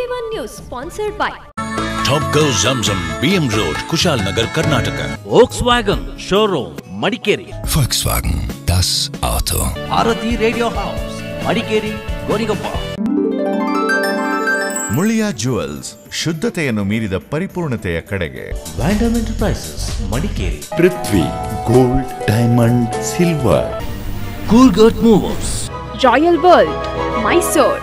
TV1 News sponsored by Topco Zamzam BM Road, Kushalnagar, Karnataka. Volkswagen Showroom, Madikeri. Volkswagen, das Auto. Bharati Radio House, Madikeri, Gorigappa. Muliya jewels, ಶುದ್ಧತೆಯನ್ನು ಮೀರಿದ ಪರಿಪೂರ್ಣತೆಯ ಕಡೆಗೆ. Vandam Enterprises, Madikeri. Prithvi gold, diamond, silver. Coolgurt Movers. Royal World, Mysore.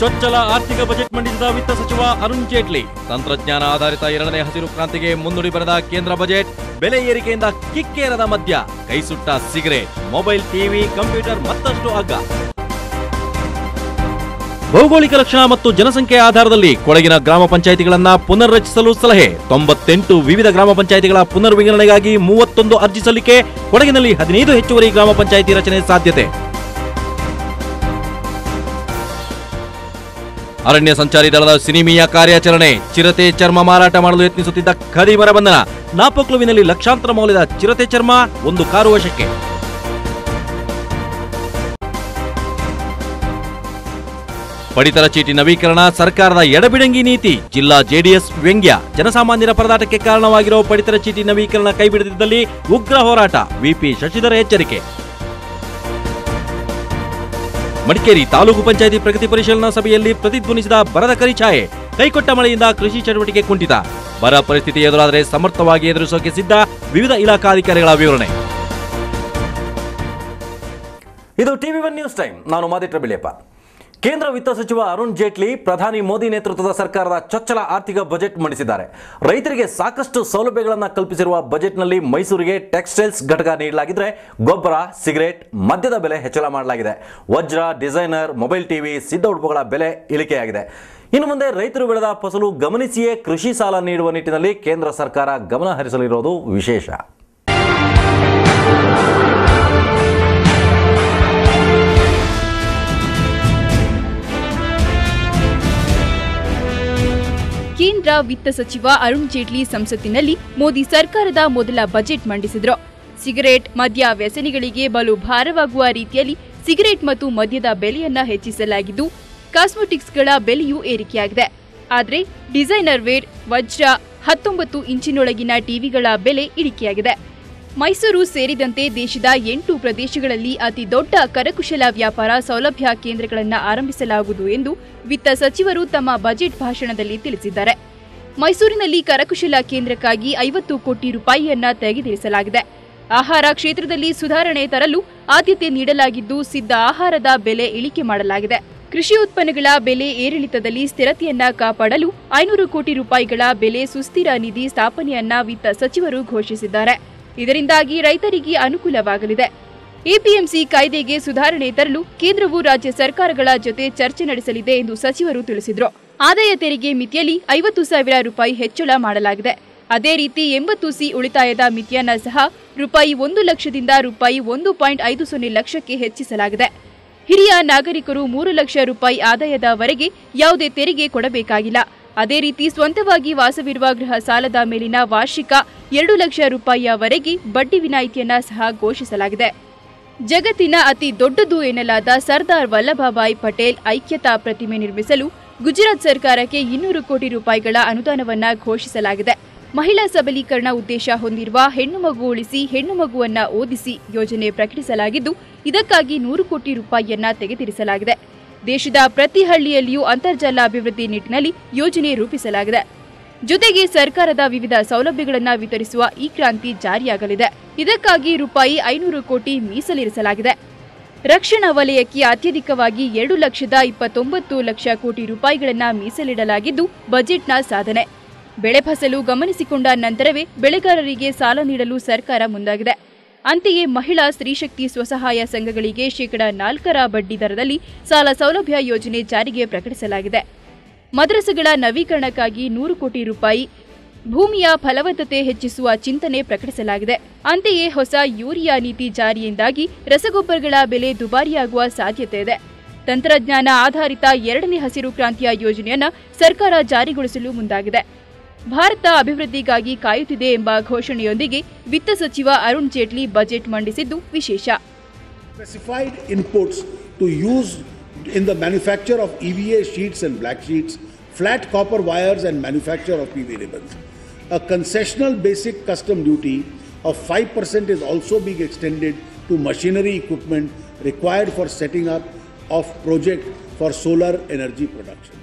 ಚೊಚ್ಚಲ ಆರ್ಥಿಕ budget ಮಂಡಿಸಿದ ವಿತ್ತ ಸಚಿವ ಅರುಣ್ ಜೇಟ್ಲಿ. ತಂತ್ರಜ್ಞಾನ ಆಧಾರಿತ ಎರಡನೇ ಹಸಿರು ಕ್ರಾಂತಿಗೆ ಮುನ್ನುಡಿ ಬರೆದ ಕೇಂದ್ರ ಬಜೆಟ್. ಬೆಲೆ ಏರಿಕೆಯಿಂದ ಕಿಕ್ಕೇರದ ಮದ್ಯ, ಕೈಸುಟ್ಟ ಸಿಗರೇಟ್, ಮೊಬೈಲ್, ಟಿವಿ, ಕಂಪ್ಯೂಟರ್ ಮತ್ತಷ್ಟು ಅಗ್ಗ. ಭೌಗೋಳಿಕ ಲಕ್ಷಣ ಮತ್ತು ಜನಸಂಖ್ಯೆ ಆಧಾರದಲ್ಲಿ ಕೊಡಗಿನ ಗ್ರಾಮ ಪಂಚಾಯಿತಿಗಳನ್ನ ಪುನರ್ರಚಿಸಲು ಸಲಹೆ. 98 ವಿವಿಧ ಗ್ರಾಮ ಪಂಚಾಯಿತಿಗಳ ಪುನರ್ವಿಂಗಡಣೆಗಾಗಿ 31 ಅರ್ಜಿ ಸಲ್ಲಿಕೆ. ಕೊಡಗಿನಲ್ಲಿ 15 ಹೆಚ್ಚುವರಿ ಗ್ರಾಮ ಪಂಚಾಯಿತಿ ರಚನೆ ಸಾಧ್ಯತೆ. ಅರಣ್ಯ ಸಂಚಾರಿ ದಳದ ಸಿನಿಮೀಯ ಕಾರ್ಯಾಚರಣೆ. ಚಿರತೆ ಚರ್ಮ ಮಾರಾಟ ಮಾಡಲು ಯತ್ನಿಸುತ್ತಿದ್ದ ಖದೀಮರ ಬಂಧನ. ನಾಪಕ್ಲುವಿನಲ್ಲಿ ಲಕ್ಷಾಂತರ ಮೌಲ್ಯದ ಚಿರತೆ ಚರ್ಮ, 1 ಕಾರು ವಶಕ್ಕೆ. ಪಡಿತರ ಚೀಟಿ ನವೀಕರಣ ಸರ್ಕಾರದ ಎಡಬಿಡಂಗಿ ನೀತಿ. ಜಿಲ್ಲಾ ಜೆಡಿಎಸ್ ವ್ಯಂಗ್ಯ. ಜನಸಾಮಾನ್ಯರ ಪರದಾಟಕ್ಕೆ ಕಾರಣವಾಗಿರೋ ಪಡಿತರ ಚೀಟಿ ನವೀಕರಣ ಕೈಬಿಡದಿದ್ದಲ್ಲಿ ಉಗ್ರ ಹೋರಾಟ. ವಿಪಿ ಶಶಿಧರ ಎಚ್ಚರಿಕೆ. ಮಡಿಕೇರಿ ತಾಲೂಕು ಪಂಚಾಯಿತಿ ಪ್ರಗತಿ ಪರಿಶೀಲನಾ ಸಭೆಯಲ್ಲಿ ಪ್ರತಿಧ್ವನಿಸಿದ ಬರದ ಕರಿಛಾಯೆ. ಕೈಕೊಟ್ಟ ಮಳೆಯಿಂದ ಕೃಷಿ ಚಟುವಟಿಕೆ ಕುಂಠಿತ. ಬರ ಪರಿಸ್ಥಿತಿ ಎದುರಾದರೆ ಸಮರ್ಥವಾಗಿ ಎದುರಿಸೋಕೆ ಸಿದ್ಧ. ವಿವಿಧ ಇಲಾಖಾಧಿಕಾರಿಗಳ ವಿವರಣೆ. ಇದು ಟಿವಿ1 ನ್ಯೂಸ್ ಟೈಮ್. ನಾನು ಮಾದಿಟ್ರ ಬಿಳಿಯಪ್ಪ. ಕೇಂದ್ರ ವಿತ್ತ ಸಚಿವ ಅರುಣ್ ಜೇಟ್ಲಿ ಪ್ರಧಾನಿ ಮೋದಿ ನೇತೃತ್ವದ ಸರ್ಕಾರದ ಚೊಚ್ಚಲ ಆರ್ಥಿಕ ಬಜೆಟ್ ಮಂಡಿಸಿದ್ದಾರೆ. ರೈತರಿಗೆ ಸಾಕಷ್ಟು ಸೌಲಭ್ಯಗಳನ್ನು ಕಲ್ಪಿಸಿರುವ ಬಜೆಟ್ನಲ್ಲಿ ಮೈಸೂರಿಗೆ ಟೆಕ್ಸ್ಟೈಲ್ಸ್ ಘಟಕ ನೀಡಲಾಗಿದ್ರೆ ಗೊಬ್ಬರ, ಸಿಗರೇಟ್, ಮದ್ಯದ ಬೆಲೆ ಹೆಚ್ಚಳ ಮಾಡಲಾಗಿದೆ. ವಜ್ರ, ಡಿಸೈನರ್, ಮೊಬೈಲ್ ಟಿವಿ, ಸಿದ್ಧ ಉಡುಪುಗಳ ಬೆಲೆ ಇಳಿಕೆಯಾಗಿದೆ. ಇನ್ನು ಮುಂದೆ ರೈತರು ಬೆಳೆದ ಫಸಲು ಗಮನಿಸಿಯೇ ಕೃಷಿ ಸಾಲ ನೀಡುವ ನಿಟ್ಟಿನಲ್ಲಿ ಕೇಂದ್ರ ಸರ್ಕಾರ ಗಮನ ಹರಿಸಲಿರುವುದು ವಿಶೇಷ. ಕೇಂದ್ರ ವಿತ್ತ ಸಚಿವ ಅರುಣ್ ಜೇಟ್ಲಿ ಸಂಸತ್ತಿನಲ್ಲಿ ಮೋದಿ ಸರ್ಕಾರದ ಮೊದಲ ಬಜೆಟ್ ಮಂಡಿಸಿದ್ರು. ಸಿಗರೇಟ್, ಮದ್ಯ ವ್ಯಸನಿಗಳಿಗೆ ಬಲು ಭಾರವಾಗುವ ರೀತಿಯಲ್ಲಿ ಸಿಗರೇಟ್ ಮತ್ತು ಮದ್ಯದ ಬೆಲೆಯನ್ನ ಹೆಚ್ಚಿಸಲಾಗಿದ್ದು, ಕಾಸ್ಮೆಟಿಕ್ಸ್ಗಳ ಬೆಲೆಯೂ ಏರಿಕೆಯಾಗಿದೆ. ಆದರೆ ಡಿಸೈನರ್ ವೇರ್, ವಜ್ರ, 19 ಇಂಚಿನೊಳಗಿನ ಟಿವಿಗಳ ಬೆಲೆ ಇಳಿಕೆಯಾಗಿದೆ. ಮೈಸೂರು ಸೇರಿದಂತೆ ದೇಶದ 8 ಪ್ರದೇಶಗಳಲ್ಲಿ ಅತಿ ದೊಡ್ಡ ಕರಕುಶಲ ವ್ಯಾಪಾರ ಸೌಲಭ್ಯ ಕೇಂದ್ರಗಳನ್ನು ಆರಂಭಿಸಲಾಗುವುದು ಎಂದು ವಿತ್ತ ಸಚಿವರು ತಮ್ಮ ಬಜೆಟ್ ಭಾಷಣದಲ್ಲಿ ತಿಳಿಸಿದ್ದಾರೆ. ಮೈಸೂರಿನಲ್ಲಿ ಕರಕುಶಲ ಕೇಂದ್ರಕ್ಕಾಗಿ 50 ಕೋಟಿ ರೂಪಾಯಿಯನ್ನ ತೆಗೆದಿರಿಸಲಾಗಿದೆ. ಆಹಾರ ಕ್ಷೇತ್ರದಲ್ಲಿ ಸುಧಾರಣೆ ತರಲು ಆದ್ಯತೆ ನೀಡಲಾಗಿದ್ದು, ಸಿದ್ಧ ಆಹಾರದ ಬೆಲೆ ಇಳಿಕೆ ಮಾಡಲಾಗಿದೆ. ಕೃಷಿ ಉತ್ಪನ್ನಗಳ ಬೆಲೆ ಏರಿಳಿತದಲ್ಲಿ ಸ್ಥಿರತೆಯನ್ನ ಕಾಪಾಡಲು 500 ಕೋಟಿ ರೂಪಾಯಿಗಳ ಬೆಲೆ ಸುಸ್ಥಿರ ನಿಧಿ ಸ್ಥಾಪನೆಯನ್ನ ವಿತ್ತ ಸಚಿವರು ಘೋಷಿಸಿದ್ದಾರೆ. ಇದರಿಂದಾಗಿ ರೈತರಿಗೆ ಅನುಕೂಲವಾಗಲಿದೆ. ಎಪಿಎಂಸಿ ಕಾಯ್ದೆಗೆ ಸುಧಾರಣೆ ತರಲು ಕೇಂದ್ರವು ರಾಜ್ಯ ಸರ್ಕಾರಗಳ ಜೊತೆ ಚರ್ಚೆ ನಡೆಸಲಿದೆ ಎಂದು ಸಚಿವರು ತಿಳಿಸಿದರು. ಆದಾಯ ತೆರಿಗೆ ಮಿತಿಯಲ್ಲಿ 50,000 ರೂಪಾಯಿ ಹೆಚ್ಚಳ ಮಾಡಲಾಗಿದೆ. ಅದೇ ರೀತಿ 80C ಉಳಿತಾಯದ ಮಿತಿಯನ್ನ ಸಹ ರೂಪಾಯಿ 1 ಲಕ್ಷದಿಂದ ರೂಪಾಯಿ 1.50 ಲಕ್ಷಕ್ಕೆ ಹೆಚ್ಚಿಸಲಾಗಿದೆ. ಹಿರಿಯ ನಾಗರಿಕರು 3 ಲಕ್ಷ ರೂಪಾಯಿ ಆದಾಯದವರೆಗೆ ಯಾವುದೇ ತೆರಿಗೆ ಕೊಡಬೇಕಾಗಿಲ್ಲ. ಅದೇ ರೀತಿ ಸ್ವಂತವಾಗಿ ವಾಸವಿರುವ ಗೃಹ ಸಾಲದ ಮೇಲಿನ ವಾರ್ಷಿಕ 2 ಲಕ್ಷ ರೂಪಾಯಿಯವರೆಗೆ ಬಡ್ಡಿ ವಿನಾಯಿತಿಯನ್ನ ಸಹ ಘೋಷಿಸಲಾಗಿದೆ. ಜಗತ್ತಿನ ಅತಿ ದೊಡ್ಡದು ಎನ್ನಲಾದ ಸರ್ದಾರ್ ವಲ್ಲಭಭಾಯ್ ಪಟೇಲ್ ಐಕ್ಯತಾ ಪ್ರತಿಮೆ ನಿರ್ಮಿಸಲು ಗುಜರಾತ್ ಸರ್ಕಾರಕ್ಕೆ 200 ಕೋಟಿ ರೂಪಾಯಿಗಳ ಅನುದಾನವನ್ನ ಘೋಷಿಸಲಾಗಿದೆ. ಮಹಿಳಾ ಸಬಲೀಕರಣ ಉದ್ದೇಶ ಹೊಂದಿರುವ ಹೆಣ್ಣು ಮಗು ಉಳಿಸಿ, ಹೆಣ್ಣು ಮಗುವನ್ನ ಓದಿಸಿ ಯೋಜನೆ ಪ್ರಕಟಿಸಲಾಗಿದ್ದು, ಇದಕ್ಕಾಗಿ 100 ಕೋಟಿ ರೂಪಾಯಿಯನ್ನ ತೆಗೆದಿರಿಸಲಾಗಿದೆ. ದೇಶದ ಪ್ರತಿ ಹಳ್ಳಿಯಲ್ಲಿಯೂ ಅಂತರ್ಜಾಲ ಅಭಿವೃದ್ಧಿ ನಿಟ್ಟಿನಲ್ಲಿ ಯೋಜನೆ ರೂಪಿಸಲಾಗಿದೆ. ಜೊತೆಗೆ ಸರ್ಕಾರದ ವಿವಿಧ ಸೌಲಭ್ಯಗಳನ್ನು ವಿತರಿಸುವ ಈ ಕ್ರಾಂತಿ ಜಾರಿಯಾಗಲಿದೆ. ಇದಕ್ಕಾಗಿ ರೂಪಾಯಿ 500 ಕೋಟಿ ಮೀಸಲಿರಿಸಲಾಗಿದೆ. ರಕ್ಷಣಾ ವಲಯಕ್ಕೆ ಅತ್ಯಧಿಕವಾಗಿ 2,29,00,000 ಕೋಟಿ ರೂಪಾಯಿಗಳನ್ನು ಮೀಸಲಿಡಲಾಗಿದ್ದು ಬಜೆಟ್ನ ಸಾಧನೆ. ಬೆಳೆ ಫಸಲು ಗಮನಿಸಿಕೊಂಡ ನಂತರವೇ ಬೆಳೆಗಾರರಿಗೆ ಸಾಲ ನೀಡಲು ಸರ್ಕಾರ ಮುಂದಾಗಿದೆ. ಅಂತೆಯೇ ಮಹಿಳಾ ಸ್ತ್ರೀಶಕ್ತಿ ಸ್ವಸಹಾಯ ಸಂಘಗಳಿಗೆ 4% ಬಡ್ಡಿ ದರದಲ್ಲಿ ಸಾಲ ಸೌಲಭ್ಯ ಯೋಜನೆ ಜಾರಿಗೆ ಪ್ರಕಟಿಸಲಾಗಿದೆ. ಮದ್ರಸೆಗಳ ನವೀಕರಣಕ್ಕಾಗಿ 100 ಕೋಟಿ ರೂಪಾಯಿ, ಭೂಮಿಯ ಫಲವತ್ತತೆ ಹೆಚ್ಚಿಸುವ ಚಿಂತನೆ ಪ್ರಕಟಿಸಲಾಗಿದೆ. ಅಂತೆಯೇ ಹೊಸ ಯೂರಿಯಾ ನೀತಿ ಜಾರಿಯಿಂದಾಗಿ ರಸಗೊಬ್ಬರಗಳ ಬೆಲೆ ದುಬಾರಿಯಾಗುವ ಸಾಧ್ಯತೆ ಇದೆ. ತಂತ್ರಜ್ಞಾನ ಆಧಾರಿತ 2ನೇ ಹಸಿರು ಕ್ರಾಂತಿಯ ಯೋಜನೆಯನ್ನ ಸರ್ಕಾರ ಜಾರಿಗೊಳಿಸಲು ಮುಂದಾಗಿದೆ. ಭಾರತ ಅಭಿವೃದ್ಧಿಗಾಗಿ ಕಾಯುತ್ತಿದೆ ಎಂಬ ಘೋಷಣೆಯೊಂದಿಗೆ ವಿತ್ತ ಸಚಿವ ಅರುಣ್ ಜೇಟ್ಲಿ ಬಜೆಟ್ ಮಂಡಿಸಿದ್ದು ವಿಶೇಷ. Specified inputs to use in the manufacture of EVA sheets and black sheets, flat copper wires and manufacture of PV ribbons. A concessional basic custom duty of 5% is also being extended to machinery equipment required for setting up of project for solar energy production.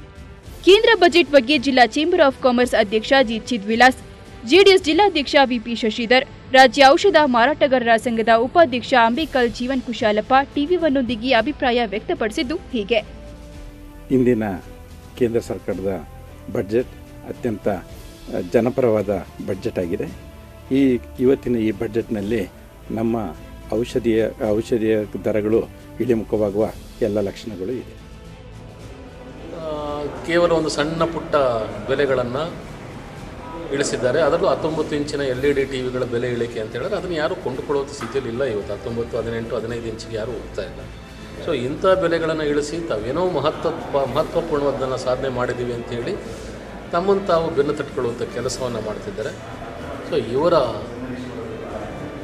ಕೇಂದ್ರ budget ಬಗ್ಗೆ ಜಿಲ್ಲಾ chamber of commerce ಅಧ್ಯಕ್ಷ ಜಿತ್ Vilas, JDS ಜಿಲ್ಲಾಧ್ಯಕ್ಷ VP Shashidhar, ರಾಜ್ಯ ಔಷಧ ಮಾರಾಟಗಾರರ ಸಂಘದ ಉಪಾಧ್ಯಕ್ಷ ಅಂಬೇಕಲ್ ಜೀವನ್ ಕುಶಾಲಪ್ಪ ಟಿವಿ1ನೊಂದಿಗೆ ಅಭಿಪ್ರಾಯ ವ್ಯಕ್ತಪಡಿಸಿದ್ದು ಹೀಗೆ. ಇಂದಿನ ಕೇಂದ್ರ ಸರ್ಕಾರದ ಬಜೆಟ್ ಅತ್ಯಂತ ಜನಪರವಾದ ಬಜೆಟ್ ಆಗಿದೆ. ಇವತ್ತಿನ ಈ ಬಜೆಟ್ನಲ್ಲಿ ನಮ್ಮ ಔಷಧಿಯ ದರಗಳು ಇಳಿಮುಖವಾಗುವ ಎಲ್ಲ ಲಕ್ಷಣಗಳು ಇದೆ. ಕೇವಲ ಒಂದು ಸಣ್ಣ ಪುಟ್ಟ ಬೆಲೆಗಳನ್ನು ಇಳಿಸಿದ್ದಾರೆ. ಅದರಲ್ಲೂ 19 ಇಂಚಿನ LED ಟಿವಿಗಳ ಬೆಲೆ ಇಳಿಕೆ ಅಂತ ಹೇಳಿದ್ರೆ ಅದನ್ನು ಯಾರೂ ಕೊಂಡುಕೊಳ್ಳುವ ಸ್ಥಿತಿಯಲ್ಲಿ ಇಲ್ಲ. ಇವತ್ತು 19, 18, 15 ಇಂಚಿಗೆ ಯಾರೂ ಹೋಗ್ತಾ ಇಲ್ಲ. ಸೊ ಇಂಥ ಬೆಲೆಗಳನ್ನು ಇಳಿಸಿ ತಾವೇನೋ ಮಹತ್ವಪೂರ್ಣವಾದನ್ನು ಸಾಧನೆ ಮಾಡಿದ್ದೀವಿ ಅಂತೇಳಿ ತಮ್ಮನ್ನು ತಾವು ಬೆನ್ನು ತಟ್ಕೊಳ್ಳುವಂಥ ಕೆಲಸವನ್ನು ಮಾಡ್ತಿದ್ದಾರೆ. ಸೊ ಇವರ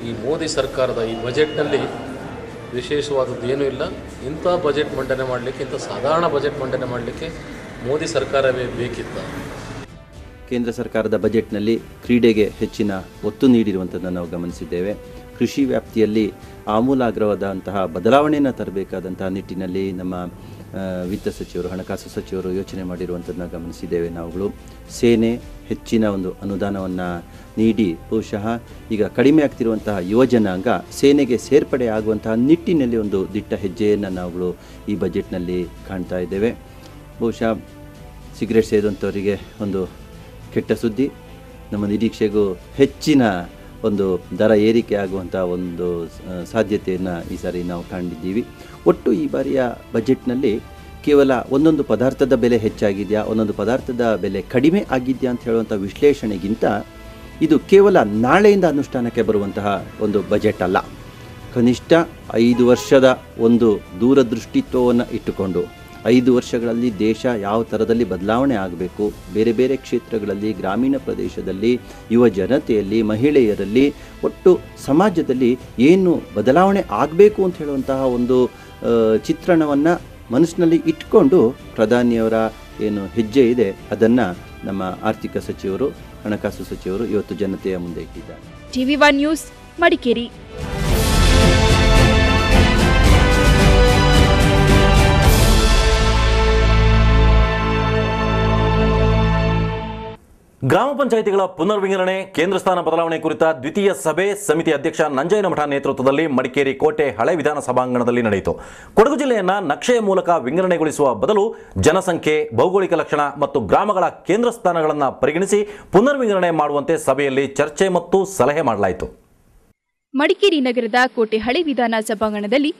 ಈ ಮೋದಿ ಸರ್ಕಾರದ ಈ ಬಜೆಟ್ನಲ್ಲಿ ವಿಶೇಷವಾದದ್ದು ಏನೂ ಇಲ್ಲ. ಇಂಥ ಬಜೆಟ್ ಮಂಡನೆ ಮಾಡಲಿಕ್ಕೆ, ಇಂಥ ಸಾಧಾರಣ ಬಜೆಟ್ ಮಂಡನೆ ಮಾಡಲಿಕ್ಕೆ ಮೋದಿ ಸರ್ಕಾರವೇ ಬೇಕಿತ್ತು. ಕೇಂದ್ರ ಸರ್ಕಾರದ ಬಜೆಟ್ನಲ್ಲಿ ಕ್ರೀಡೆಗೆ ಹೆಚ್ಚಿನ ಒತ್ತು ನೀಡಿರುವಂಥದ್ದನ್ನು ನಾವು ಗಮನಿಸಿದ್ದೇವೆ. ಕೃಷಿ ವ್ಯಾಪ್ತಿಯಲ್ಲಿ ಆಮೂಲಾಗ್ರವಾದಂತಹ ಬದಲಾವಣೆಯನ್ನು ತರಬೇಕಾದಂತಹ ನಿಟ್ಟಿನಲ್ಲಿ ನಮ್ಮ ವಿತ್ತ ಸಚಿವರು, ಹಣಕಾಸು ಸಚಿವರು ಯೋಚನೆ ಮಾಡಿರುವಂಥದ್ದನ್ನು ಗಮನಿಸಿದ್ದೇವೆ ನಾವುಗಳು. ಸೇನೆ ಹೆಚ್ಚಿನ ಒಂದು ಅನುದಾನವನ್ನು ನೀಡಿ ಬಹುಶಃ ಈಗ ಕಡಿಮೆ ಆಗ್ತಿರುವಂತಹ ಯುವಜನಾಂಗ ಸೇನೆಗೆ ಸೇರ್ಪಡೆ ಆಗುವಂತಹ ನಿಟ್ಟಿನಲ್ಲಿ ಒಂದು ದಿಟ್ಟ ಹೆಜ್ಜೆಯನ್ನು ನಾವುಗಳು ಈ ಬಜೆಟ್ನಲ್ಲಿ ಕಾಣ್ತಾ ಇದ್ದೇವೆ. ಬಹುಶಃ ಸಿಗರೇಟ್ ಸೇದುವಂಥವರಿಗೆ ಒಂದು ಕೆಟ್ಟ ಸುದ್ದಿ, ನಮ್ಮ ನಿರೀಕ್ಷೆಗೂ ಹೆಚ್ಚಿನ ಒಂದು ದರ ಏರಿಕೆ ಆಗುವಂಥ ಒಂದು ಸಾಧ್ಯತೆಯನ್ನು ಈ ಸಾರಿ ನಾವು ಕಂಡಿದ್ದೀವಿ. ಒಟ್ಟು ಈ ಬಾರಿಯ ಬಜೆಟ್ನಲ್ಲಿ ಕೇವಲ ಒಂದೊಂದು ಪದಾರ್ಥದ ಬೆಲೆ ಹೆಚ್ಚಾಗಿದೆಯಾ, ಒಂದೊಂದು ಪದಾರ್ಥದ ಬೆಲೆ ಕಡಿಮೆ ಆಗಿದೆಯಾ ಅಂತ ಹೇಳುವಂಥ ವಿಶ್ಲೇಷಣೆಗಿಂತ ಇದು ಕೇವಲ ನಾಳೆಯಿಂದ ಅನುಷ್ಠಾನಕ್ಕೆ ಬರುವಂತಹ ಒಂದು ಬಜೆಟ್ ಅಲ್ಲ. ಕನಿಷ್ಠ 5 ವರ್ಷದ ಒಂದು ದೂರದೃಷ್ಟಿತ್ವವನ್ನು ಇಟ್ಟುಕೊಂಡು 5 ವರ್ಷಗಳಲ್ಲಿ ದೇಶ ಯಾವ ಥರದಲ್ಲಿ ಬದಲಾವಣೆ ಆಗಬೇಕು, ಬೇರೆ ಬೇರೆ ಕ್ಷೇತ್ರಗಳಲ್ಲಿ, ಗ್ರಾಮೀಣ ಪ್ರದೇಶದಲ್ಲಿ, ಯುವ ಜನತೆಯಲ್ಲಿ, ಮಹಿಳೆಯರಲ್ಲಿ, ಒಟ್ಟು ಸಮಾಜದಲ್ಲಿ ಏನು ಬದಲಾವಣೆ ಆಗಬೇಕು ಅಂತ ಹೇಳುವಂತಹ ಒಂದು ಚಿತ್ರಣವನ್ನು ಮನಸ್ಸಿನಲ್ಲಿ ಇಟ್ಕೊಂಡು ಪ್ರಧಾನಿಯವರ ಏನು ಹೆಜ್ಜೆ ಇದೆ ಅದನ್ನು ನಮ್ಮ ಆರ್ಥಿಕ ಸಚಿವರು, ಹಣಕಾಸು ಸಚಿವರು ಇವತ್ತು ಜನತೆಯ ಮುಂದೆ ಇಟ್ಟಿದ್ದಾರೆ. ಟಿವಿ1 ನ್ಯೂಸ್, ಮಡಿಕೇರಿ. ಗ್ರಾಮ ಪಂಚಾಯಿತಿಗಳ ಪುನರ್ವಿಂಗಡಣೆ, ಕೇಂದ್ರ ಸ್ಥಾನ ಬದಲಾವಣೆ ಕುರಿತ ದ್ವಿತೀಯ ಸಭೆ ಸಮಿತಿ ಅಧ್ಯಕ್ಷ ನಂಜಯ್ಯನಮಠ ನೇತೃತ್ವದಲ್ಲಿ ಮಡಿಕೇರಿ ಕೋಟೆ ಹಳೆ ವಿಧಾನಸಭಾಂಗಣದಲ್ಲಿ ನಡೆಯಿತು. ಕೊಡಗು ಜಿಲ್ಲೆಯನ್ನು ನಕ್ಷೆಯ ಮೂಲಕ ವಿಂಗಡಣೆಗೊಳಿಸುವ ಬದಲು ಜನಸಂಖ್ಯೆ, ಭೌಗೋಳಿಕ ಲಕ್ಷಣ ಮತ್ತು ಗ್ರಾಮಗಳ ಕೇಂದ್ರ ಸ್ಥಾನಗಳನ್ನು ಪರಿಗಣಿಸಿ ಪುನರ್ವಿಂಗಡಣೆ ಮಾಡುವಂತೆ ಸಭೆಯಲ್ಲಿ ಚರ್ಚೆ ಮತ್ತು ಸಲಹೆ ಮಾಡಲಾಯಿತು. ಮಡಿಕೇರಿ ನಗರದ ಕೋಟೆ ಹಳೆ ವಿಧಾನಸಭಾಂಗಣದಲ್ಲಿ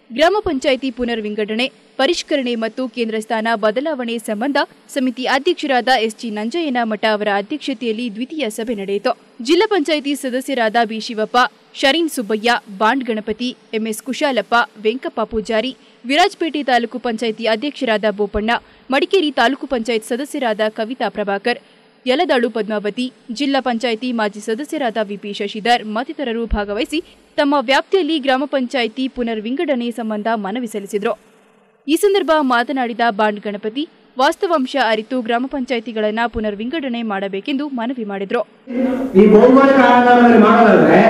ಗ್ರಾಮ ಪಂಚಾಯಿತಿ ಪುನರ್ವಿಂಗಡಣೆ, ಪರಿಷ್ಕರಣೆ ಮತ್ತು ಕೇಂದ್ರ ಸ್ಥಾನ ಬದಲಾವಣೆ ಸಂಬಂಧ ಸಮಿತಿ ಅಧ್ಯಕ್ಷರಾದ ಎಸ್ಜಿ ನಂಜಯ್ಯನಮಠ ಅವರ ಅಧ್ಯಕ್ಷತೆಯಲ್ಲಿ ದ್ವಿತೀಯ ಸಭೆ ನಡೆಯಿತು. ಜಿಲ್ಲಾ ಪಂಚಾಯಿತಿ ಸದಸ್ಯರಾದ ಬಿ ಶಿವಪ್ಪ, ಶರೀನ್ ಸುಬ್ಬಯ್ಯ, ಬಾಂಡ್ ಗಣಪತಿ, ಎಂಎಸ್ ಕುಶಾಲಪ್ಪ, ವೆಂಕಪ್ಪ ಪೂಜಾರಿ, ವಿರಾಜಪೇಟೆ ತಾಲೂಕು ಪಂಚಾಯಿತಿ ಅಧ್ಯಕ್ಷರಾದ ಬೋಪಣ್ಣ, ಮಡಿಕೇರಿ ತಾಲೂಕು ಪಂಚಾಯತ್ ಸದಸ್ಯರಾದ ಕವಿತಾ ಪ್ರಭಾಕರ್, ಯಲದಾಳು ಪದ್ಮಾವತಿ, ಜಿಲ್ಲಾ ಪಂಚಾಯಿತಿ ಮಾಜಿ ಸದಸ್ಯರಾದ ವಿಪಿ ಶಶಿಧರ್ ಮತ್ತಿತರರು ಭಾಗವಹಿಸಿ ತಮ್ಮ ವ್ಯಾಪ್ತಿಯಲ್ಲಿ ಗ್ರಾಮ ಪಂಚಾಯಿತಿ ಪುನರ್ವಿಂಗಡಣೆ ಸಂಬಂಧ ಮನವಿ ಸಲ್ಲಿಸಿದರು. ಈ ಸಂದರ್ಭ ಮಾತನಾಡಿದ ಬಾಂಡ್ ಗಣಪತಿ, ವಾಸ್ತವಾಂಶ ಅರಿತು ಗ್ರಾಮ ಪಂಚಾಯಿತಿಗಳನ್ನು ಪುನರ್ವಿಂಗಡಣೆ ಮಾಡಬೇಕೆಂದು ಮನವಿ ಮಾಡಿದರು. ಈ ಭೌಗೋಳಿಕ ಆಧಾರದಲ್ಲಿ ಮಾಡೋದಾದ್ರೆ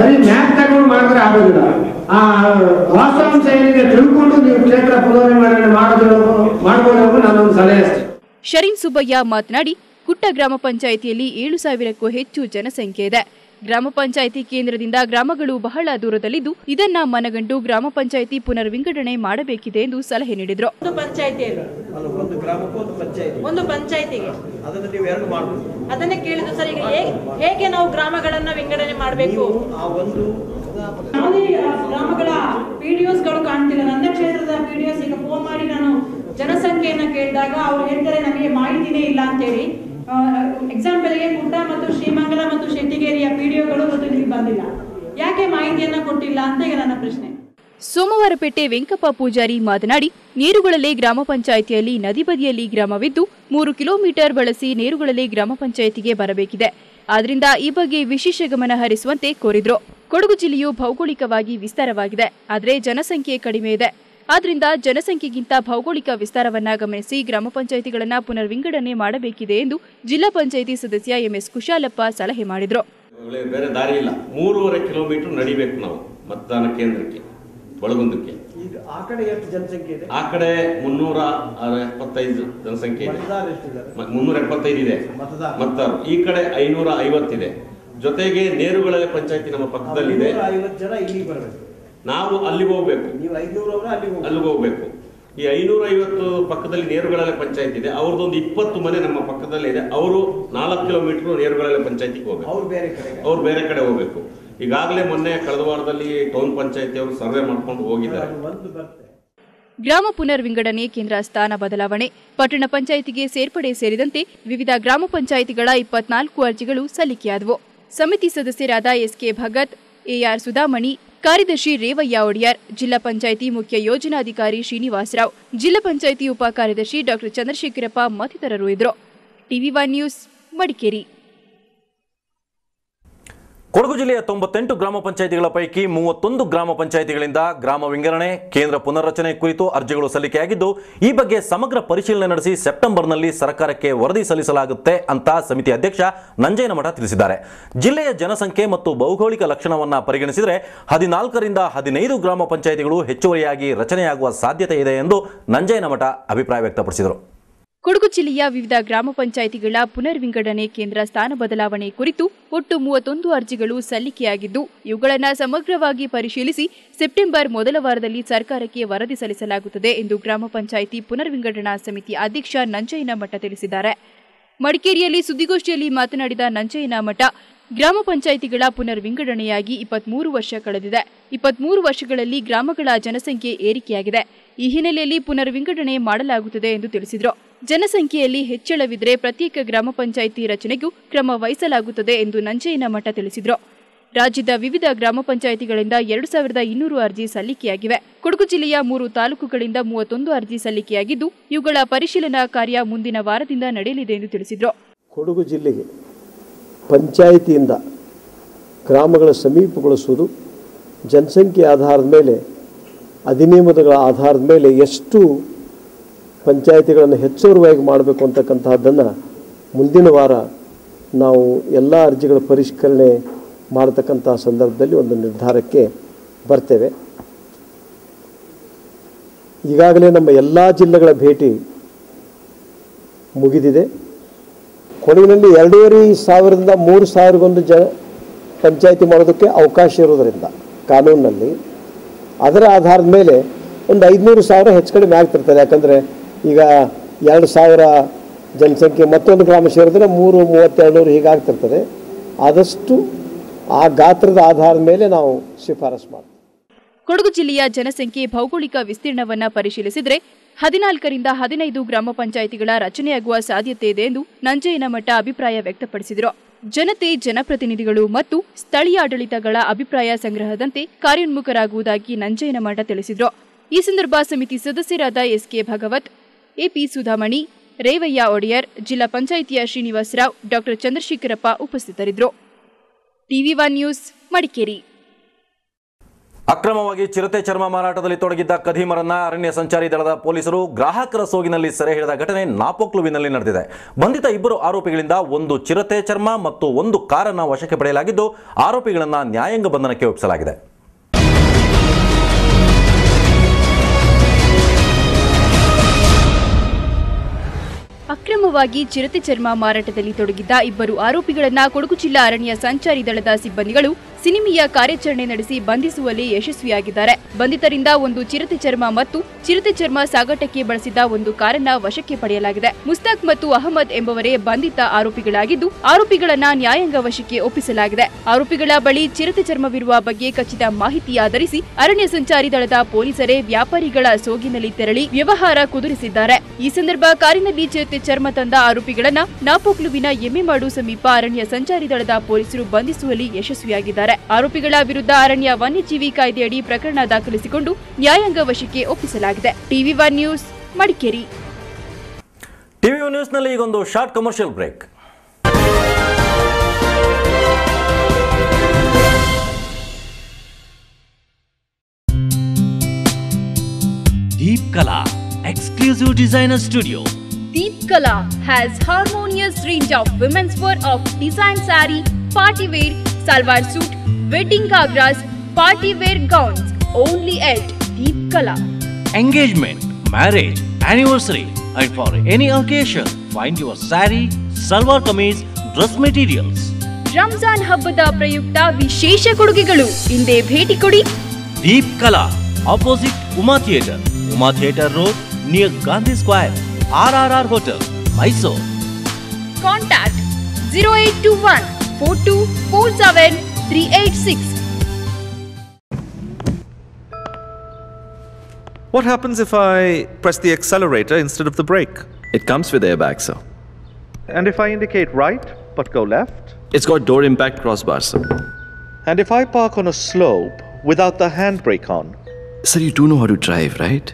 ಬರೀ ಮ್ಯಾಪ್ ತಗೊಂಡು ಮಾಡಿದ್ರೆ ಆಗೋದಿಲ್ಲ. ಆ ವಾಸ್ತವಾಂಶ ಏನಿದೆ ತಿಳ್ಕೊಂಡು ನೀವು ಕ್ಷೇತ್ರ ಪುನರ್ವಿಂಗಡಣೆ ಮಾಡಬಹುದು ನಾನೊಂದು ಸಲಹೆ ಅಷ್ಟೇ. ಶರೀನ್ ಸುಬ್ಬಯ್ಯ ಮಾತನಾಡಿ, ಕುಟ್ಟ ಗ್ರಾಮ ಪಂಚಾಯಿತಿಯಲ್ಲಿ 7,000ಕ್ಕೂ ಹೆಚ್ಚು ಜನಸಂಖ್ಯೆ ಇದೆ. ಗ್ರಾಮ ಪಂಚಾಯಿತಿ ಕೇಂದ್ರದಿಂದ ಗ್ರಾಮಗಳು ಬಹಳ ದೂರದಲ್ಲಿದ್ದು ಇದನ್ನ ಮನಗಂಡು ಗ್ರಾಮ ಪಂಚಾಯಿತಿ ಪುನರ್ವಿಂಗಡಣೆ ಮಾಡಬೇಕಿದೆ ಎಂದು ಸಲಹೆ ನೀಡಿದರು. ಒಂದು ಪಂಚಾಯಿತಿಗೆ ಅದನ್ನೇ ಕೇಳಿದ್ರು ಸರ್. ಈಗ ಹೇಗೆ ನಾವು ಗ್ರಾಮಗಳನ್ನ ವಿಂಗಡಣೆ ಮಾಡಬೇಕು? ಗ್ರಾಮಗಳ ಪಿಡಿಒಸ್ಗಳು ಕಾಣ್ತಿಲ್ಲ. ನನ್ನ ಕ್ಷೇತ್ರದ ಪಿಡಿಒಸ್ ಈಗ ಫೋನ್ ಮಾಡಿ ನಾನು ಜನಸಂಖ್ಯೆಯನ್ನ ಕೇಳಿದಾಗ ಅವ್ರು ಹೇಳ್ತಾರೆ ನಮಗೆ ಮಾಹಿತಿನೇ ಇಲ್ಲ ಅಂತೇಳಿ. ಎಕ್ಸಾಂಪಲ್ಗೆ ಕುಟ್ಟ ಮತ್ತು ಶ್ರೀಮಂಗಲ ಮತ್ತು ಶೆಟ್ಟಿಗೇರಿಯ ಪಿಡಿಒಗಳು ಇವತ್ತು ಇಲ್ಲಿ ಬಂದಿಲ್ಲ. ಯಾಕೆ ಮಾಹಿತಿಯನ್ನ ಕೊಟ್ಟಿಲ್ಲ ಅಂತ ಈಗ ನನ್ನ ಪ್ರಶ್ನೆ. ಸೋಮವಾರಪೇಟೆ ವೆಂಕಪ್ಪ ಪೂಜಾರಿ ಮಾತನಾಡಿ, ನೀರುಗಳಲೆ ಗ್ರಾಮ ಪಂಚಾಯಿತಿಯಲ್ಲಿ ನದಿ ಬದಿಯಲ್ಲಿ ಗ್ರಾಮವಿದ್ದು 3 ಕಿಲೋಮೀಟರ್ ಬಳಸಿ ನೀರುಗಳಲೆ ಗ್ರಾಮ ಪಂಚಾಯಿತಿಗೆ ಬರಬೇಕಿದೆ. ಆದ್ದರಿಂದ ಈ ಬಗ್ಗೆ ವಿಶೇಷ ಗಮನ ಹರಿಸುವಂತೆ ಕೋರಿದ್ರು. ಕೊಡಗು ಜಿಲ್ಲೆಯು ಭೌಗೋಳಿಕವಾಗಿ ವಿಸ್ತಾರವಾಗಿದೆ, ಆದರೆ ಜನಸಂಖ್ಯೆ ಕಡಿಮೆ ಇದೆ. ಆದ್ದರಿಂದ ಜನಸಂಖ್ಯೆಗಿಂತ ಭೌಗೋಳಿಕ ವಿಸ್ತಾರವನ್ನ ಗಮನಿಸಿ ಗ್ರಾಮ ಪಂಚಾಯಿತಿಗಳನ್ನು ಪುನರ್ ವಿಂಗಡಣೆ ಮಾಡಬೇಕಿದೆ ಎಂದು ಜಿಲ್ಲಾ ಪಂಚಾಯಿತಿ ಸದಸ್ಯ MS ಕುಶಾಲಪ್ಪ ಸಲಹೆ ಮಾಡಿದ್ರು. ಬೇರೆ ದಾರಿ ಇಲ್ಲ, 3.5 ಕಿಲೋಮೀಟರ್ ನಡಿಬೇಕು ನಾವು ಮತದಾನ ಕೇಂದ್ರಕ್ಕೆ, ಒಳಗೊಂದಕ್ಕೆ. ಆ ಕಡೆ ಎಷ್ಟು ಜನಸಂಖ್ಯೆ ಇದೆ? ಆ ಕಡೆ 375 ಜನಸಂಖ್ಯೆ ಇದೆ, 375 ಇದೆ ಮತದಾರರು. ಈ ಕಡೆ 550 ಇದೆ. ಜೊತೆಗೆ ನೇರುಗಳ ಪಂಚಾಯತಿ ನಮ್ಮ ಪಕ್ಕದಲ್ಲಿದೆ. 50 ಜನ ಇಲ್ಲಿಗೆ ಬರಬೇಕು, ನಾವು ಅಲ್ಲಿಗೆ ಹೋಗ್ಬೇಕು, ನೀವು 500 ಅಲ್ಲಿಗೆ ಹೋಗ್ಬೇಕು. ಈ 550 ಪಕ್ಕದಲ್ಲಿ ನೇರುಗಳಲ್ಲಿ ಪಂಚಾಯತ್ ಇದೆ, ಅವ್ರದ್ದೊಂದು 20 ಮನೆ ನಮ್ಮ ಪಕ್ಕದಲ್ಲೇ ಇದೆ. ಅವರು 4 ಕಿಲೋಮೀಟರ್ ನೇರುಗಳಲ್ಲಿ ಪಂಚಾಯತಿಗೆ ಹೋಗ್ಬೇಕು, ಅವ್ರು ಬೇರೆ ಕಡೆ ಹೋಗ್ಬೇಕು. ಈಗಾಗಲೇ ಮೊನ್ನೆ ಕಳೆದ ವಾರದಲ್ಲಿ ಟೌನ್ ಪಂಚಾಯತಿ ಅವರು ಸರ್ವೆ ಮಾಡ್ಕೊಂಡು ಹೋಗಿದ್ದಾರೆ. ಗ್ರಾಮ ಪುನರ್ ವಿಂಗಡಣೆ, ಕೇಂದ್ರ ಸ್ಥಾನ ಬದಲಾವಣೆ, ಪಟ್ಟಣ ಪಂಚಾಯಿತಿಗೆ ಸೇರ್ಪಡೆ ಸೇರಿದಂತೆ ವಿವಿಧ ಗ್ರಾಮ ಪಂಚಾಯಿತಿಗಳ 24 ಅರ್ಜಿಗಳು ಸಲ್ಲಿಕೆಯಾದವು. ಸಮಿತಿ ಸದಸ್ಯರಾದ SK ಭಗತ್, AR ಸುಧಾಮಣಿ, ಕಾರ್ಯದರ್ಶಿ ರೇವಯ್ಯ ಒಡೆಯರ್, ಜಿಲ್ಲಾ ಪಂಚಾಯಿತಿ ಮುಖ್ಯ ಯೋಜನಾಧಿಕಾರಿ ಶ್ರೀನಿವಾಸರಾವ್, ಜಿಲ್ಲಾ ಪಂಚಾಯಿತಿ ಉಪ ಕಾರ್ಯದರ್ಶಿ ಡಾ ಚಂದ್ರಶೇಖರಪ್ಪ ಮತ್ತಿತರರು ಇದ್ದರು. TV1 news, Madikeri. ಕೊಡಗು ಜಿಲ್ಲೆಯ 98 ಗ್ರಾಮ ಪಂಚಾಯಿತಿಗಳ ಪೈಕಿ 31 ಗ್ರಾಮ ಪಂಚಾಯಿತಿಗಳಿಂದ ಗ್ರಾಮ ವಿಂಗಡಣೆ, ಕೇಂದ್ರ ಪುನರ್ರಚನೆ ಕುರಿತು ಅರ್ಜಿಗಳು ಸಲ್ಲಿಕೆಯಾಗಿದ್ದು, ಈ ಬಗ್ಗೆ ಸಮಗ್ರ ಪರಿಶೀಲನೆ ನಡೆಸಿ ಸೆಪ್ಟೆಂಬರ್ನಲ್ಲಿ ಸರ್ಕಾರಕ್ಕೆ ವರದಿ ಸಲ್ಲಿಸಲಾಗುತ್ತೆ ಅಂತ ಸಮಿತಿ ಅಧ್ಯಕ್ಷ ನಂಜಯ್ಯನಮಠ ತಿಳಿಸಿದ್ದಾರೆ. ಜಿಲ್ಲೆಯ ಜನಸಂಖ್ಯೆ ಮತ್ತು ಭೌಗೋಳಿಕ ಲಕ್ಷಣವನ್ನು ಪರಿಗಣಿಸಿದರೆ 14ರಿಂದ 15 ಗ್ರಾಮ ಪಂಚಾಯಿತಿಗಳು ಹೆಚ್ಚುವರಿಯಾಗಿ ರಚನೆಯಾಗುವ ಸಾಧ್ಯತೆ ಇದೆ ಎಂದು ನಂಜಯ್ಯನಮಠ ಅಭಿಪ್ರಾಯ ವ್ಯಕ್ತಪಡಿಸಿದರು. ಕೊಡಗು ಜಿಲ್ಲೆಯ ವಿವಿಧ ಗ್ರಾಮ ಪಂಚಾಯಿತಿಗಳ ಪುನರ್ ವಿಂಗಡಣೆ, ಕೇಂದ್ರ ಸ್ಥಾನ ಬದಲಾವಣೆ ಕುರಿತು ಒಟ್ಟು 31 ಅರ್ಜಿಗಳು ಸಲ್ಲಿಕೆಯಾಗಿದ್ದು, ಇವುಗಳನ್ನು ಸಮಗ್ರವಾಗಿ ಪರಿಶೀಲಿಸಿ ಸೆಪ್ಟೆಂಬರ್ ಮೊದಲ ವಾರದಲ್ಲಿ ಸರ್ಕಾರಕ್ಕೆ ವರದಿ ಸಲ್ಲಿಸಲಾಗುತ್ತದೆ ಎಂದು ಗ್ರಾಮ ಪಂಚಾಯಿತಿ ಪುನರ್ ವಿಂಗಡಣಾ ಸಮಿತಿ ಅಧ್ಯಕ್ಷ ನಂಜಯ್ಯನಮಠ ತಿಳಿಸಿದ್ದಾರೆ. ಮಡಿಕೇರಿಯಲ್ಲಿ ಸುದ್ದಿಗೋಷ್ಠಿಯಲ್ಲಿ ಮಾತನಾಡಿದ ನಂಜಯ್ಯನಮಠ, ಗ್ರಾಮ ಪಂಚಾಯಿತಿಗಳ ಪುನರ್ ವಿಂಗಡಣೆಯಾಗಿ 23 ವರ್ಷ ಕಳೆದಿದೆ. 23 ವರ್ಷಗಳಲ್ಲಿ ಗ್ರಾಮಗಳ ಜನಸಂಖ್ಯೆ ಏರಿಕೆಯಾಗಿದೆ. ಈ ಹಿನ್ನೆಲೆಯಲ್ಲಿ ಪುನರ್ ವಿಂಗಡಣೆ ಮಾಡಲಾಗುತ್ತದೆ ಎಂದು ತಿಳಿಸಿದರು. ಜನಸಂಖ್ಯೆಯಲ್ಲಿ ಹೆಚ್ಚಳವಿದ್ದರೆ ಪ್ರತ್ಯೇಕ ಗ್ರಾಮ ಪಂಚಾಯಿತಿ ರಚನೆಗೂ ಕ್ರಮ ವಹಿಸಲಾಗುತ್ತದೆ ಎಂದು ನಂಜಯ್ಯನಮಠ ತಿಳಿಸಿದರು. ರಾಜ್ಯದ ವಿವಿಧ ಗ್ರಾಮ ಪಂಚಾಯಿತಿಗಳಿಂದ 2200 ಅರ್ಜಿ ಸಲ್ಲಿಕೆಯಾಗಿವೆ. ಕೊಡಗು ಜಿಲ್ಲೆಯ 3 ತಾಲೂಕುಗಳಿಂದ 31 ಅರ್ಜಿ ಸಲ್ಲಿಕೆಯಾಗಿದ್ದು, ಇವುಗಳ ಪರಿಶೀಲನಾ ಕಾರ್ಯ ಮುಂದಿನ ವಾರದಿಂದ ನಡೆಯಲಿದೆ ಎಂದು ತಿಳಿಸಿದರು. ಕೊಡಗು ಜಿಲ್ಲೆಗೆ ಪಂಚಾಯಿತಿಯಿಂದ ಗ್ರಾಮಗಳ ಸಮೀಪಗೊಳಿಸುವುದು, ಜನಸಂಖ್ಯೆ ಆಧಾರದ ಮೇಲೆ, ಅಧಿನಿಯಮಗಳ ಆಧಾರದ ಮೇಲೆ ಎಷ್ಟು ಪಂಚಾಯಿತಿಗಳನ್ನು ಹೆಚ್ಚುವರಿಯಾಗಿ ಮಾಡಬೇಕು ಅಂತಕ್ಕಂತಹದ್ದನ್ನು ಮುಂದಿನ ವಾರ ನಾವು ಎಲ್ಲ ಅರ್ಜಿಗಳ ಪರಿಷ್ಕರಣೆ ಮಾಡತಕ್ಕಂಥ ಸಂದರ್ಭದಲ್ಲಿ ಒಂದು ನಿರ್ಧಾರಕ್ಕೆ ಬರ್ತೇವೆ. ಈಗಾಗಲೇ ನಮ್ಮ ಎಲ್ಲ ಜಿಲ್ಲೆಗಳ ಭೇಟಿ ಮುಗಿದಿದೆ. ಕೊಡಗಿನಲ್ಲಿ 2500ರಿಂದ 3000 ಪಂಚಾಯಿತಿ ಮಾಡೋದಕ್ಕೆ ಅವಕಾಶ ಇರೋದರಿಂದ ಕಾನೂನಿನಲ್ಲಿ ಅದರ ಆಧಾರದ ಮೇಲೆ ಒಂದು 500,000 ಹೆಚ್ಚು ಕಡಿಮೆ ಆಗ್ತಿರ್ತದೆ. ಯಾಕಂದರೆ ಈಗ 2000 ಜನಸಂಖ್ಯೆ ಮತ್ತೊಂದು ಗ್ರಾಮ ಸೇರಿದ್ರೆ 332 ಹೀಗಾಗ್ತಿರ್ತದೆ. ಆದಷ್ಟು ಆ ಗಾತ್ರದ ಆಧಾರದ ಮೇಲೆ ನಾವು ಶಿಫಾರಸು ಮಾಡ್ತೀವಿ. ಕೊಡಗು ಜಿಲ್ಲೆಯ ಜನಸಂಖ್ಯೆ ಭೌಗೋಳಿಕ ವಿಸ್ತೀರ್ಣವನ್ನು ಪರಿಶೀಲಿಸಿದರೆ 14ರಿಂದ 15 ಗ್ರಾಮ ಪಂಚಾಯಿತಿಗಳ ರಚನೆಯಾಗುವ ಸಾಧ್ಯತೆ ಇದೆ ಎಂದು ನಂಜಯ್ಯನಮಠ ಅಭಿಪ್ರಾಯ ವ್ಯಕ್ತಪಡಿಸಿದರು. ಜನತೆ, ಜನಪ್ರತಿನಿಧಿಗಳು ಮತ್ತು ಸ್ಥಳೀಯ ಆಡಳಿತಗಳ ಅಭಿಪ್ರಾಯ ಸಂಗ್ರಹದಂತೆ ಕಾರ್ಯೋನ್ಮುಖರಾಗುವುದಾಗಿ ನಂಜಯ್ಯನಮಠ ತಿಳಿಸಿದರು. ಈ ಸಂದರ್ಭ ಸಮಿತಿ ಸದಸ್ಯರಾದ SK ಭಗವತ್, AP ಸುಧಾಮಣಿ, ರೇವಯ್ಯ ಒಡೆಯರ್, ಜಿಲ್ಲಾ ಪಂಚಾಯಿತಿಯ ಶ್ರೀನಿವಾಸರಾವ್, ಡಾ ಚಂದ್ರಶೇಖರಪ್ಪ ಉಪಸ್ಥಿತರಿದ್ದರು. TV1 news, Madikeri. ಅಕ್ರಮವಾಗಿ ಚಿರತೆ ಚರ್ಮ ಮಾರಾಟದಲ್ಲಿ ತೊಡಗಿದ್ದ ಖದೀಮರನ್ನ ಅರಣ್ಯ ಸಂಚಾರಿ ದಳದ ಪೊಲೀಸರು ಗ್ರಾಹಕರ ಸೋಗಿನಲ್ಲಿ ಸೆರೆ ಹಿಡಿದ ಘಟನೆ ನಾಪೋಕ್ಲುವಿನಲ್ಲಿ ನಡೆದಿದೆ. ಬಂಧಿತ 2 ಆರೋಪಿಗಳಿಂದ 1 ಚಿರತೆ ಚರ್ಮ ಮತ್ತು 1 ಕಾರನ್ನು ವಶಕ್ಕೆ ಪಡೆಯಲಾಗಿದ್ದು, ಆರೋಪಿಗಳನ್ನು ನ್ಯಾಯಾಂಗ ಬಂಧನಕ್ಕೆ ಒಪ್ಪಿಸಲಾಗಿದೆ. ಅಕ್ರಮವಾಗಿ ಚಿರತೆ ಚರ್ಮ ಮಾರಾಟದಲ್ಲಿ ತೊಡಗಿದ್ದ 2 ಆರೋಪಿಗಳನ್ನು ಕೊಡಗು ಜಿಲ್ಲಾ ಅರಣ್ಯ ಸಂಚಾರಿ ದಳದ ಸಿಬ್ಬಂದಿಗಳು ಸಿನಿಮೀಯ ಕಾರ್ಯಾಚರಣೆ ನಡೆಸಿ ಬಂಧಿಸುವಲ್ಲಿ ಯಶಸ್ವಿಯಾಗಿದ್ದಾರೆ. ಬಂಧಿತರಿಂದ 1 ಚಿರತೆ ಚರ್ಮ ಮತ್ತು ಚಿರತೆ ಚರ್ಮ ಸಾಗಾಟಕ್ಕೆ ಬಳಸಿದ್ದ 1 ಕಾರನ್ನ ವಶಕ್ಕೆ ಪಡೆಯಲಾಗಿದೆ. ಮುಸ್ತಾಕ್ ಮತ್ತು ಅಹಮದ್ ಎಂಬವರೇ ಬಂಧಿತ ಆರೋಪಿಗಳಾಗಿದ್ದು, ಆರೋಪಿಗಳನ್ನ ನ್ಯಾಯಾಂಗ ವಶಕ್ಕೆ ಒಪ್ಪಿಸಲಾಗಿದೆ. ಆರೋಪಿಗಳ ಬಳಿ ಚಿರತೆ ಚರ್ಮವಿರುವ ಬಗ್ಗೆ ಖಚಿತ ಮಾಹಿತಿ ಆಧರಿಸಿ ಅರಣ್ಯ ಸಂಚಾರಿ ದಳದ ಪೊಲೀಸರೇ ವ್ಯಾಪಾರಿಗಳ ಸೋಗಿನಲ್ಲಿ ತೆರಳಿ ವ್ಯವಹಾರ ಕುದುರಿಸಿದ್ದಾರೆ. ಈ ಸಂದರ್ಭ ಕಾರಿನಲ್ಲಿ ಚಿರತೆ ಚರ್ಮ ತಂದ ಆರೋಪಿಗಳನ್ನ ನಾಪೋಕ್ಲುವಿನ ಎಮ್ಮೆಮಾಡು ಸಮೀಪ ಅರಣ್ಯ ಸಂಚಾರಿ ದಳದ ಪೊಲೀಸರು ಬಂಧಿಸುವಲ್ಲಿ ಯಶಸ್ವಿಯಾಗಿದ್ದಾರೆ. ಬಂಧಿಸಿದ್ದಾರೆ. ಆರೋಪಿಗಳ ವಿರುದ್ಧ ಅರಣ್ಯ ವನ್ಯಜೀವಿ ಕಾಯ್ದೆಯಡಿ ಪ್ರಕರಣ ದಾಖಲಿಸಿಕೊಂಡು ನ್ಯಾಯಾಂಗ ವಶಕ್ಕೆ ಒಪ್ಪಿಸಲಾಗಿದೆ. TV1 news Madikeri. TV1 ನ್ಯೂಸ್ನಲ್ಲಿ ಈಗೊಂದು short commercial break. Deep Kala Exclusive Designer Studio. Deep Kala has harmonious range of women's wear of design saree, party wear, salwar suit, wedding gagras, party wear gowns. Only at Deep Kala. Engagement, marriage, anniversary, and for any occasion, find your saree, salwar kameez, dress materials. Ramzan ಹಬ್ಬದ ಪ್ರಯುಕ್ತ ವಿಶೇಷ ಕೊಡುಗೆಗಳು. ಹಿಂದೆ ಭೇಟಿ ಕೊಡಿ. Deep Kala, opposite Uma Theatre, Uma Theatre Road, near Gandhi Square, RRR Hotel, Mysore. Contact 0821 4247 386. What happens if I press the accelerator instead of the brake? It comes with airbag, sir. And if I indicate right but go left? It's got door impact crossbar, sir. And if I park on a slope without the handbrake on? Sir, you do know how to drive, right?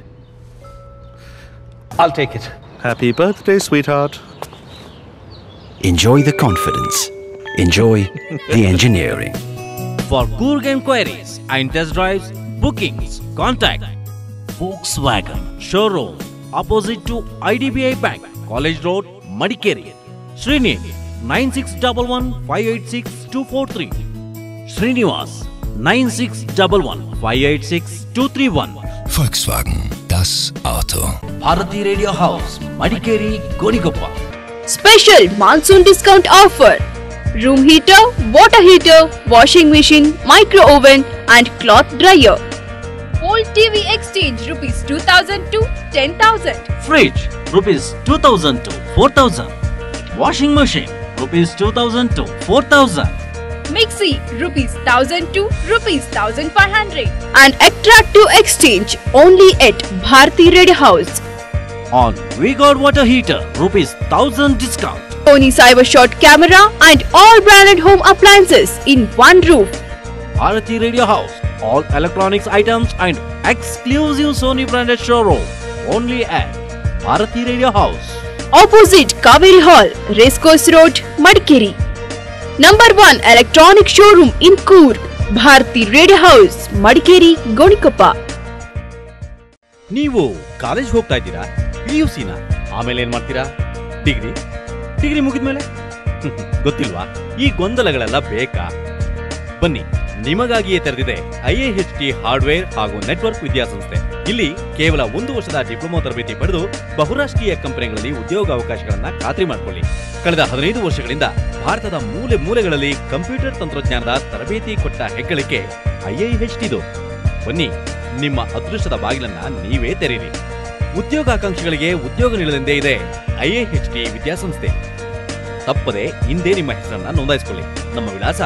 I'll take it. Happy birthday, sweetheart. Enjoy the confidence. Enjoy the engineering. For Coorg enquiries and test drives, bookings, contact Volkswagen Showroom opposite to IDBI Bank, College Road, Madikeri. Srinivas 9611586243. Srinivas 9611586231. Volkswagen, das Auto. Bharati Radio House, Madikeri, Gonigoppa. Special monsoon discount offer. Room heater, water heater, washing machine, micro oven and cloth dryer. Old TV exchange rupees 2000 to 10,000. Fridge rupees 2000 to 4000. Washing machine rupees 2000 to 4000. Mixie rupees 1000 to rupees 1500. And attractive exchange only at Bharati Red House. On Vigor water heater rupees 1000 discount. Sony CyberShot camera and all branded home appliances in one roof. Bharati Radio House. All electronics items and exclusive Sony branded showroom only at Bharati Radio House. Opposite Kaveri Hall, Racecourse Road, Madikeri. Number 1 electronic showroom in Coorg, Bharati Radio House, Madikeri, Gonigoppa. ನೀವು college ಹೋಗ್ತಾ ಇದ್ದೀರಾ? PUCನ ಆಮೇಲೆ ಏನ್ ಮಾಡ್ತೀರಾ? Degree ಮುಗಿದ್ಮೇಲೆ ಗೊತ್ತಿಲ್ವಾ? ಈ ಗೊಂದಲಗಳೆಲ್ಲ ಬೇಕಾ? ಬನ್ನಿ, ನಿಮಗಾಗಿಯೇ ತೆರೆದಿದೆ IIHT ಹಾರ್ಡ್ವೇರ್ ಹಾಗೂ ನೆಟ್ವರ್ಕ್ ವಿದ್ಯಾಸಂಸ್ಥೆ. ಇಲ್ಲಿ ಕೇವಲ 1 ವರ್ಷದ ಡಿಪ್ಲೊಮಾ ತರಬೇತಿ ಪಡೆದು ಬಹುರಾಷ್ಟ್ರೀಯ ಕಂಪನಿಗಳಲ್ಲಿ ಉದ್ಯೋಗಾವಕಾಶಗಳನ್ನ ಖಾತ್ರಿ ಮಾಡಿಕೊಳ್ಳಿ. ಕಳೆದ 15 ವರ್ಷಗಳಿಂದ ಭಾರತದ ಮೂಲೆ ಮೂಲೆಗಳಲ್ಲಿ ಕಂಪ್ಯೂಟರ್ ತಂತ್ರಜ್ಞಾನದ ತರಬೇತಿ ಕೊಟ್ಟ ಹೆಗ್ಗಳಿಕೆ IIHTದು. ಬನ್ನಿ, ನಿಮ್ಮ ಅದೃಷ್ಟದ ಬಾಗಿಲನ್ನ ನೀವೇ ತೆರೀರಿ. ಉದ್ಯೋಗಾಕಾಂಕ್ಷಿಗಳಿಗೆ ಉದ್ಯೋಗ ನೀಡಲೆಂದೇ ಇದೆ IIHT ವಿದ್ಯಾಸಂಸ್ಥೆ. ತಪ್ಪದೆ ಹಿಂದೆ ನಿಮ್ಮ ಹೆಸರನ್ನ ನೋಂದಾಯಿಸಿಕೊಳ್ಳಿ. ನಮ್ಮ ವಿಳಾಸ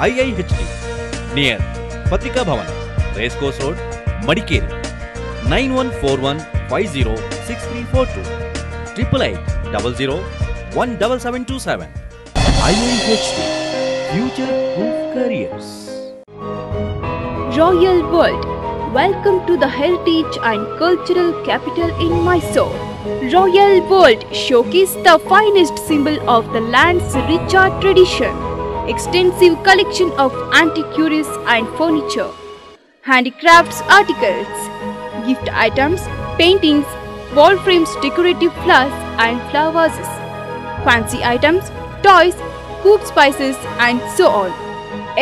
IIHT ನಿಯರ್ ಪತ್ರಿಕಾ ಭವನ, racecourse road, Madikeri. 9141506342 8800177727. IIHT Future Proof Careers. Royal World. Welcome to the heritage and cultural capital in Mysore. Royal World showcases the finest symbol of the land's richer tradition. Extensive collection of antiquities and furniture, handicrafts articles, gift items, paintings, wall frames, decorative flowers and flower vases, fancy items, toys, cooked spices and so on.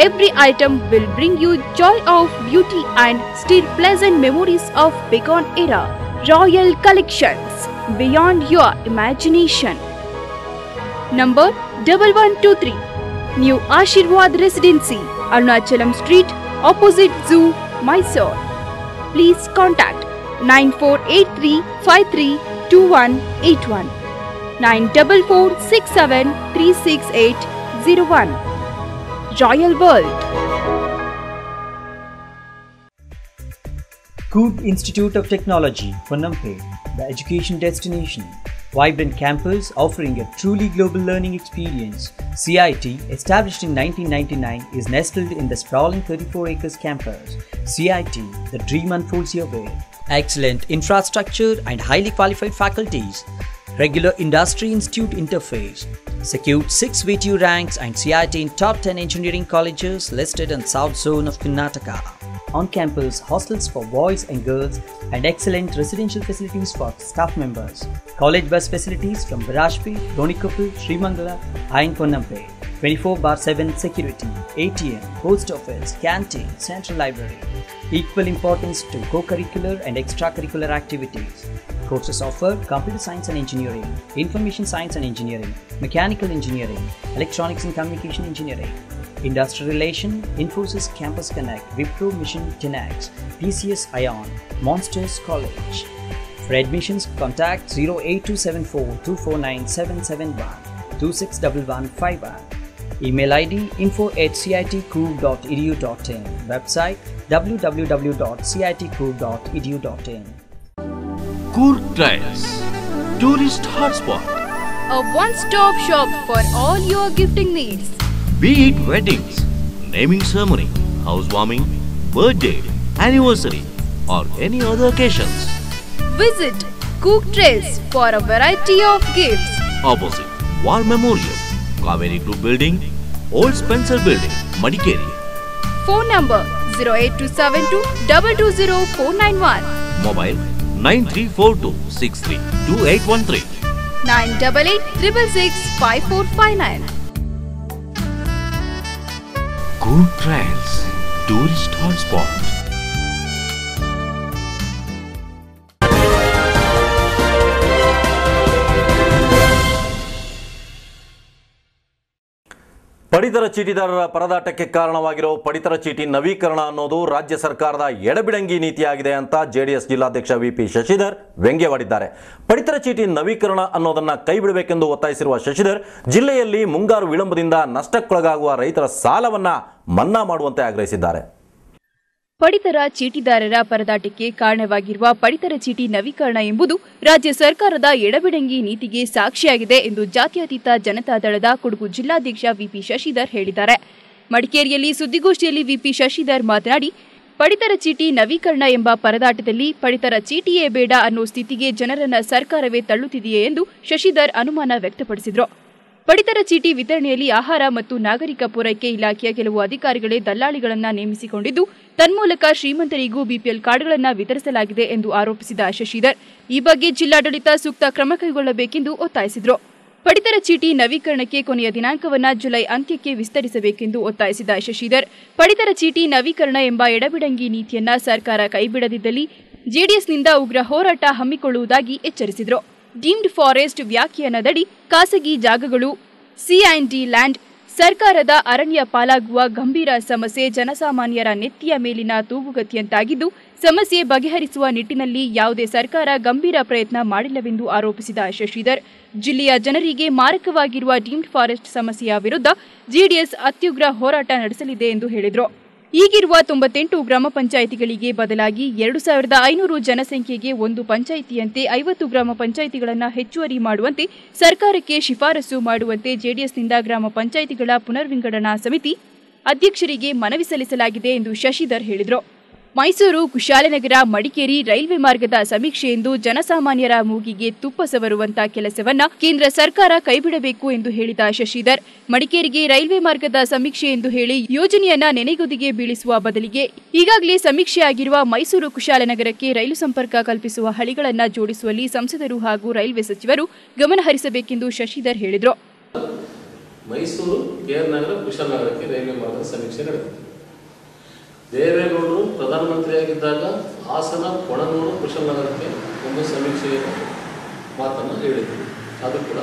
Every item will bring you joy of beauty and still pleasant memories of bygone era. Royal Collections, beyond your imagination. Number 1123, New Ashirwad Residency, Arunachalam Street, opposite Zoo, Mysore. Please contact 9483532181, 9446736801. Royal World. Coorg Institute of Technology, Ponnampe, the education destination. Vibrant campus offering a truly global learning experience. CIT, established in 1999, is nestled in the sprawling 34 acres campus. CIT, the dream unfolds your way. Excellent infrastructure and highly qualified faculties. Regular industry-institute interface. Secured 6 VTU ranks and CIT in top 10 engineering colleges listed in South Zone of Karnataka. On campus, hostels for boys and girls and excellent residential facilities for staff members. College bus facilities from Barashpet, Ronikoppal, Srimangala, and Ponnampe. 24/7 security, ATM, post office, canteen, central library. Equal importance to co-curricular and extracurricular activities. Courses offer computer science and engineering, information science and engineering, mechanical engineering, electronics and communication engineering, industrial relation, Infosys Campus Connect, Wipro Mission 10X, PCS Ion, Monsters College. For admissions, contact 08274 249 771 261151. Email ID info@citcoop.edu.in. Website www.citcoop.edu.in. Coorg Trails, tourist hotspot. A one-stop shop for all your gifting needs. Be it weddings, naming ceremony, housewarming, birthday, anniversary, or any other occasions. Visit Coorg Trails for a variety of gifts. Opposite War Memorial, Kaveri Group Building, Old Spencer Building, Madikeri. Phone number 08272 220 491. Mobile 9342632813. 988 666 5459. Coorg Trails, tourist hotspot. ಪಡಿತರ ಚೀಟಿದಾರರ ಪರದಾಟಕ್ಕೆ ಕಾರಣವಾಗಿರೋ ಪಡಿತರ ಚೀಟಿ ನವೀಕರಣ ಅನ್ನೋದು ರಾಜ್ಯ ಸರ್ಕಾರದ ಎಡಬಿಡಂಗಿ ನೀತಿಯಾಗಿದೆ ಅಂತ JDS ಜಿಲ್ಲಾಧ್ಯಕ್ಷ VP Shashidhar ವ್ಯಂಗ್ಯವಾಡಿದ್ದಾರೆ. ಪಡಿತರ ಚೀಟಿ ನವೀಕರಣ ಅನ್ನೋದನ್ನ ಕೈಬಿಡಬೇಕೆಂದು ಒತ್ತಾಯಿಸಿರುವ ಶಶಿಧರ್ ಜಿಲ್ಲೆಯಲ್ಲಿ ಮುಂಗಾರು ವಿಳಂಬದಿಂದ ನಷ್ಟಕ್ಕೊಳಗಾಗುವ ರೈತರ ಸಾಲವನ್ನ ಮನ್ನಾ ಮಾಡುವಂತೆ ಆಗ್ರಹಿಸಿದ್ದಾರೆ. ಪಡಿತರ ಚೀಟಿದಾರರ ಪರದಾಟಕ್ಕೆ ಕಾರಣವಾಗಿರುವ ಪಡಿತರ ಚೀಟಿ ನವೀಕರಣ ಎಂಬುದು ರಾಜ್ಯ ಸರ್ಕಾರದ ಎಡಬಿಡಂಗಿ ನೀತಿಗೆ ಸಾಕ್ಷಿಯಾಗಿದೆ ಎಂದು ಜಾತ್ಯತೀತ ಜನತಾದಳದ ಕೊಡಗು ಜಿಲ್ಲಾಧ್ಯಕ್ಷ ವಿಪಿ ಶಶಿಧರ್ ಹೇಳಿದ್ದಾರೆ. ಮಡಿಕೇರಿಯಲ್ಲಿ ಸುದ್ದಿಗೋಷ್ಠಿಯಲ್ಲಿ ವಿಪಿ ಶಶಿಧರ್ ಮಾತನಾಡಿ, ಪಡಿತರ ಚೀಟಿ ನವೀಕರಣ ಎಂಬ ಪರದಾಟದಲ್ಲಿ ಪಡಿತರ ಚೀಟಿಯೇ ಬೇಡ ಅನ್ನೋ ಸ್ಥಿತಿಗೆ ಜನರನ್ನ ಸರ್ಕಾರವೇ ತಳ್ಳುತ್ತಿದೆಯೇ ಎಂದು ಶಶಿಧರ್ ಅನುಮಾನ ವ್ಯಕ್ತಪಡಿಸಿದರು. ಪಡಿತರ ಚೀಟಿ ವಿತರಣೆಯಲ್ಲಿ ಆಹಾರ ಮತ್ತು ನಾಗರಿಕ ಪೂರೈಕೆ ಇಲಾಖೆಯ ಕೆಲವು ಅಧಿಕಾರಿಗಳೇ ದಲ್ಲಾಳಿಗಳನ್ನು ನೇಮಿಸಿಕೊಂಡಿದ್ದು, ತನ್ಮೂಲಕ ಶ್ರೀಮಂತರಿಗೂ ಬಿಪಿಎಲ್ ಕಾರ್ಡ್ಗಳನ್ನು ವಿತರಿಸಲಾಗಿದೆ ಎಂದು ಆರೋಪಿಸಿದ ಶಶಿಧರ್, ಈ ಬಗ್ಗೆ ಜಿಲ್ಲಾಡಳಿತ ಸೂಕ್ತ ಕ್ರಮ ಕೈಗೊಳ್ಳಬೇಕೆಂದು ಒತ್ತಾಯಿಸಿದರು. ಪಡಿತರ ಚೀಟಿ ನವೀಕರಣಕ್ಕೆ ಕೊನೆಯ ದಿನಾಂಕವನ್ನು ಜುಲೈ ಅಂತ್ಯಕ್ಕೆ ವಿಸ್ತರಿಸಬೇಕೆಂದು ಒತ್ತಾಯಿಸಿದ ಶಶಿಧರ್, ಪಡಿತರ ಚೀಟಿ ನವೀಕರಣ ಎಂಬ ಎಡಬಿಡಂಗಿ ನೀತಿಯನ್ನ ಸರ್ಕಾರ ಕೈಬಿಡದಿದ್ದಲ್ಲಿ ಜೆಡಿಎಸ್ನಿಂದ ಉಗ್ರ ಹೋರಾಟ ಹಮ್ಮಿಕೊಳ್ಳುವುದಾಗಿ ಎಚ್ಚರಿಸಿದರು. ಡೀಮ್ಡ್ ಫಾರೆಸ್ಟ್ ವ್ಯಾಖ್ಯಾನದಡಿ ಖಾಸಗಿ ಜಾಗಗಳು, ಸಿ&ಡಿ ಲ್ಯಾಂಡ್, ಸರ್ಕಾರದ ಅರಣ್ಯ ಪಾಲಾಗುವ ಗಂಭೀರ ಸಮಸ್ಯೆ ಜನಸಾಮಾನ್ಯರ ನೆತ್ತಿಯ ಮೇಲಿನ ತೂಗುಗತಿಯಂತಾಗಿದ್ದು, ಸಮಸ್ಯೆ ಬಗೆಹರಿಸುವ ನಿಟ್ಟಿನಲ್ಲಿ ಯಾವುದೇ ಸರ್ಕಾರ ಗಂಭೀರ ಪ್ರಯತ್ನ ಮಾಡಿಲ್ಲವೆಂದು ಆರೋಪಿಸಿದ ಶಶಿಧರ್, ಜಿಲ್ಲೆಯ ಜನರಿಗೆ ಮಾರಕವಾಗಿರುವ ಡೀಮ್ಡ್ ಫಾರೆಸ್ಟ್ ಸಮಸ್ಯೆಯ ವಿರುದ್ಧ ಜೆಡಿಎಸ್ ಅತ್ಯುಗ್ರ ಹೋರಾಟ ನಡೆಸಲಿದೆ ಎಂದು ಹೇಳಿದರು. ಈಗಿರುವ 98 ಗ್ರಾಮ ಪಂಚಾಯಿತಿಗಳಿಗೆ ಬದಲಾಗಿ 2500 ಜನಸಂಖ್ಯೆಗೆ ಒಂದು ಪಂಚಾಯಿತಿಯಂತೆ 50 ಗ್ರಾಮ ಪಂಚಾಯಿತಿಗಳನ್ನು ಹೆಚ್ಚುವರಿ ಮಾಡುವಂತೆ ಸರ್ಕಾರಕ್ಕೆ ಶಿಫಾರಸು ಮಾಡುವಂತೆ ಜೆಡಿಎಸ್ನಿಂದ ಗ್ರಾಮ ಪಂಚಾಯಿತಿಗಳ ಪುನರ್ವಿಂಗಡಣಾ ಸಮಿತಿ ಅಧ್ಯಕ್ಷರಿಗೆ ಮನವಿ ಸಲ್ಲಿಸಲಾಗಿದೆ ಎಂದು ಶಶಿಧರ್ ಹೇಳಿದರು. ಮೈಸೂರು, ಕುಶಾಲನಗರ, ಮಡಿಕೇರಿ ರೈಲ್ವೆ ಮಾರ್ಗದ ಸಮೀಕ್ಷೆ ಎಂದು ಜನಸಾಮಾನ್ಯರ ಮೂಗಿಗೆ ತುಪ್ಪ ಸವರುವಂತ ಕೆಲಸವನ್ನ ಕೇಂದ್ರ ಸರ್ಕಾರ ಕೈಬಿಡಬೇಕು ಎಂದು ಹೇಳಿದ ಶಶಿಧರ್, ಮಡಿಕೇರಿಗೆ ರೈಲ್ವೆ ಮಾರ್ಗದ ಸಮೀಕ್ಷೆ ಎಂದು ಹೇಳಿ ಯೋಜನೆಯನ್ನ ನೆನೆಗುದಿಗೆ ಬೀಳಿಸುವ ಬದಲಿಗೆ ಈಗಾಗಲೇ ಸಮೀಕ್ಷೆಯಾಗಿರುವ ಮೈಸೂರು ಕುಶಾಲನಗರಕ್ಕೆ ರೈಲು ಸಂಪರ್ಕ ಕಲ್ಪಿಸುವ ಹಳಿಗಳನ್ನು ಜೋಡಿಸುವಲ್ಲಿ ಸಂಸದರು ಹಾಗೂ ರೈಲ್ವೆ ಸಚಿವರು ಗಮನ ಹರಿಸಬೇಕೆಂದು ಶಶಿಧರ್ ಹೇಳಿದರು. ಮೈಸೂರು, ಕೆಆರ್ ನಗರ, ಕುಶಾಲನಗರಕ್ಕೆ ರೈಲ್ವೆ ಮಾರ್ಗದ ಸಮೀಕ್ಷೆ ನಡೆದಿದೆ. ದೇವೇಗೌಡರು ಪ್ರಧಾನಮಂತ್ರಿಯಾಗಿದ್ದಾಗ ಹಾಸನ, ಕೊಣನೂರು, ಕುಶಾಲನಗರಕ್ಕೆ ಒಂದು ಸಮೀಕ್ಷೆಯ ಮಾತನ್ನು ಹೇಳಿದರು. ಅದು ಕೂಡ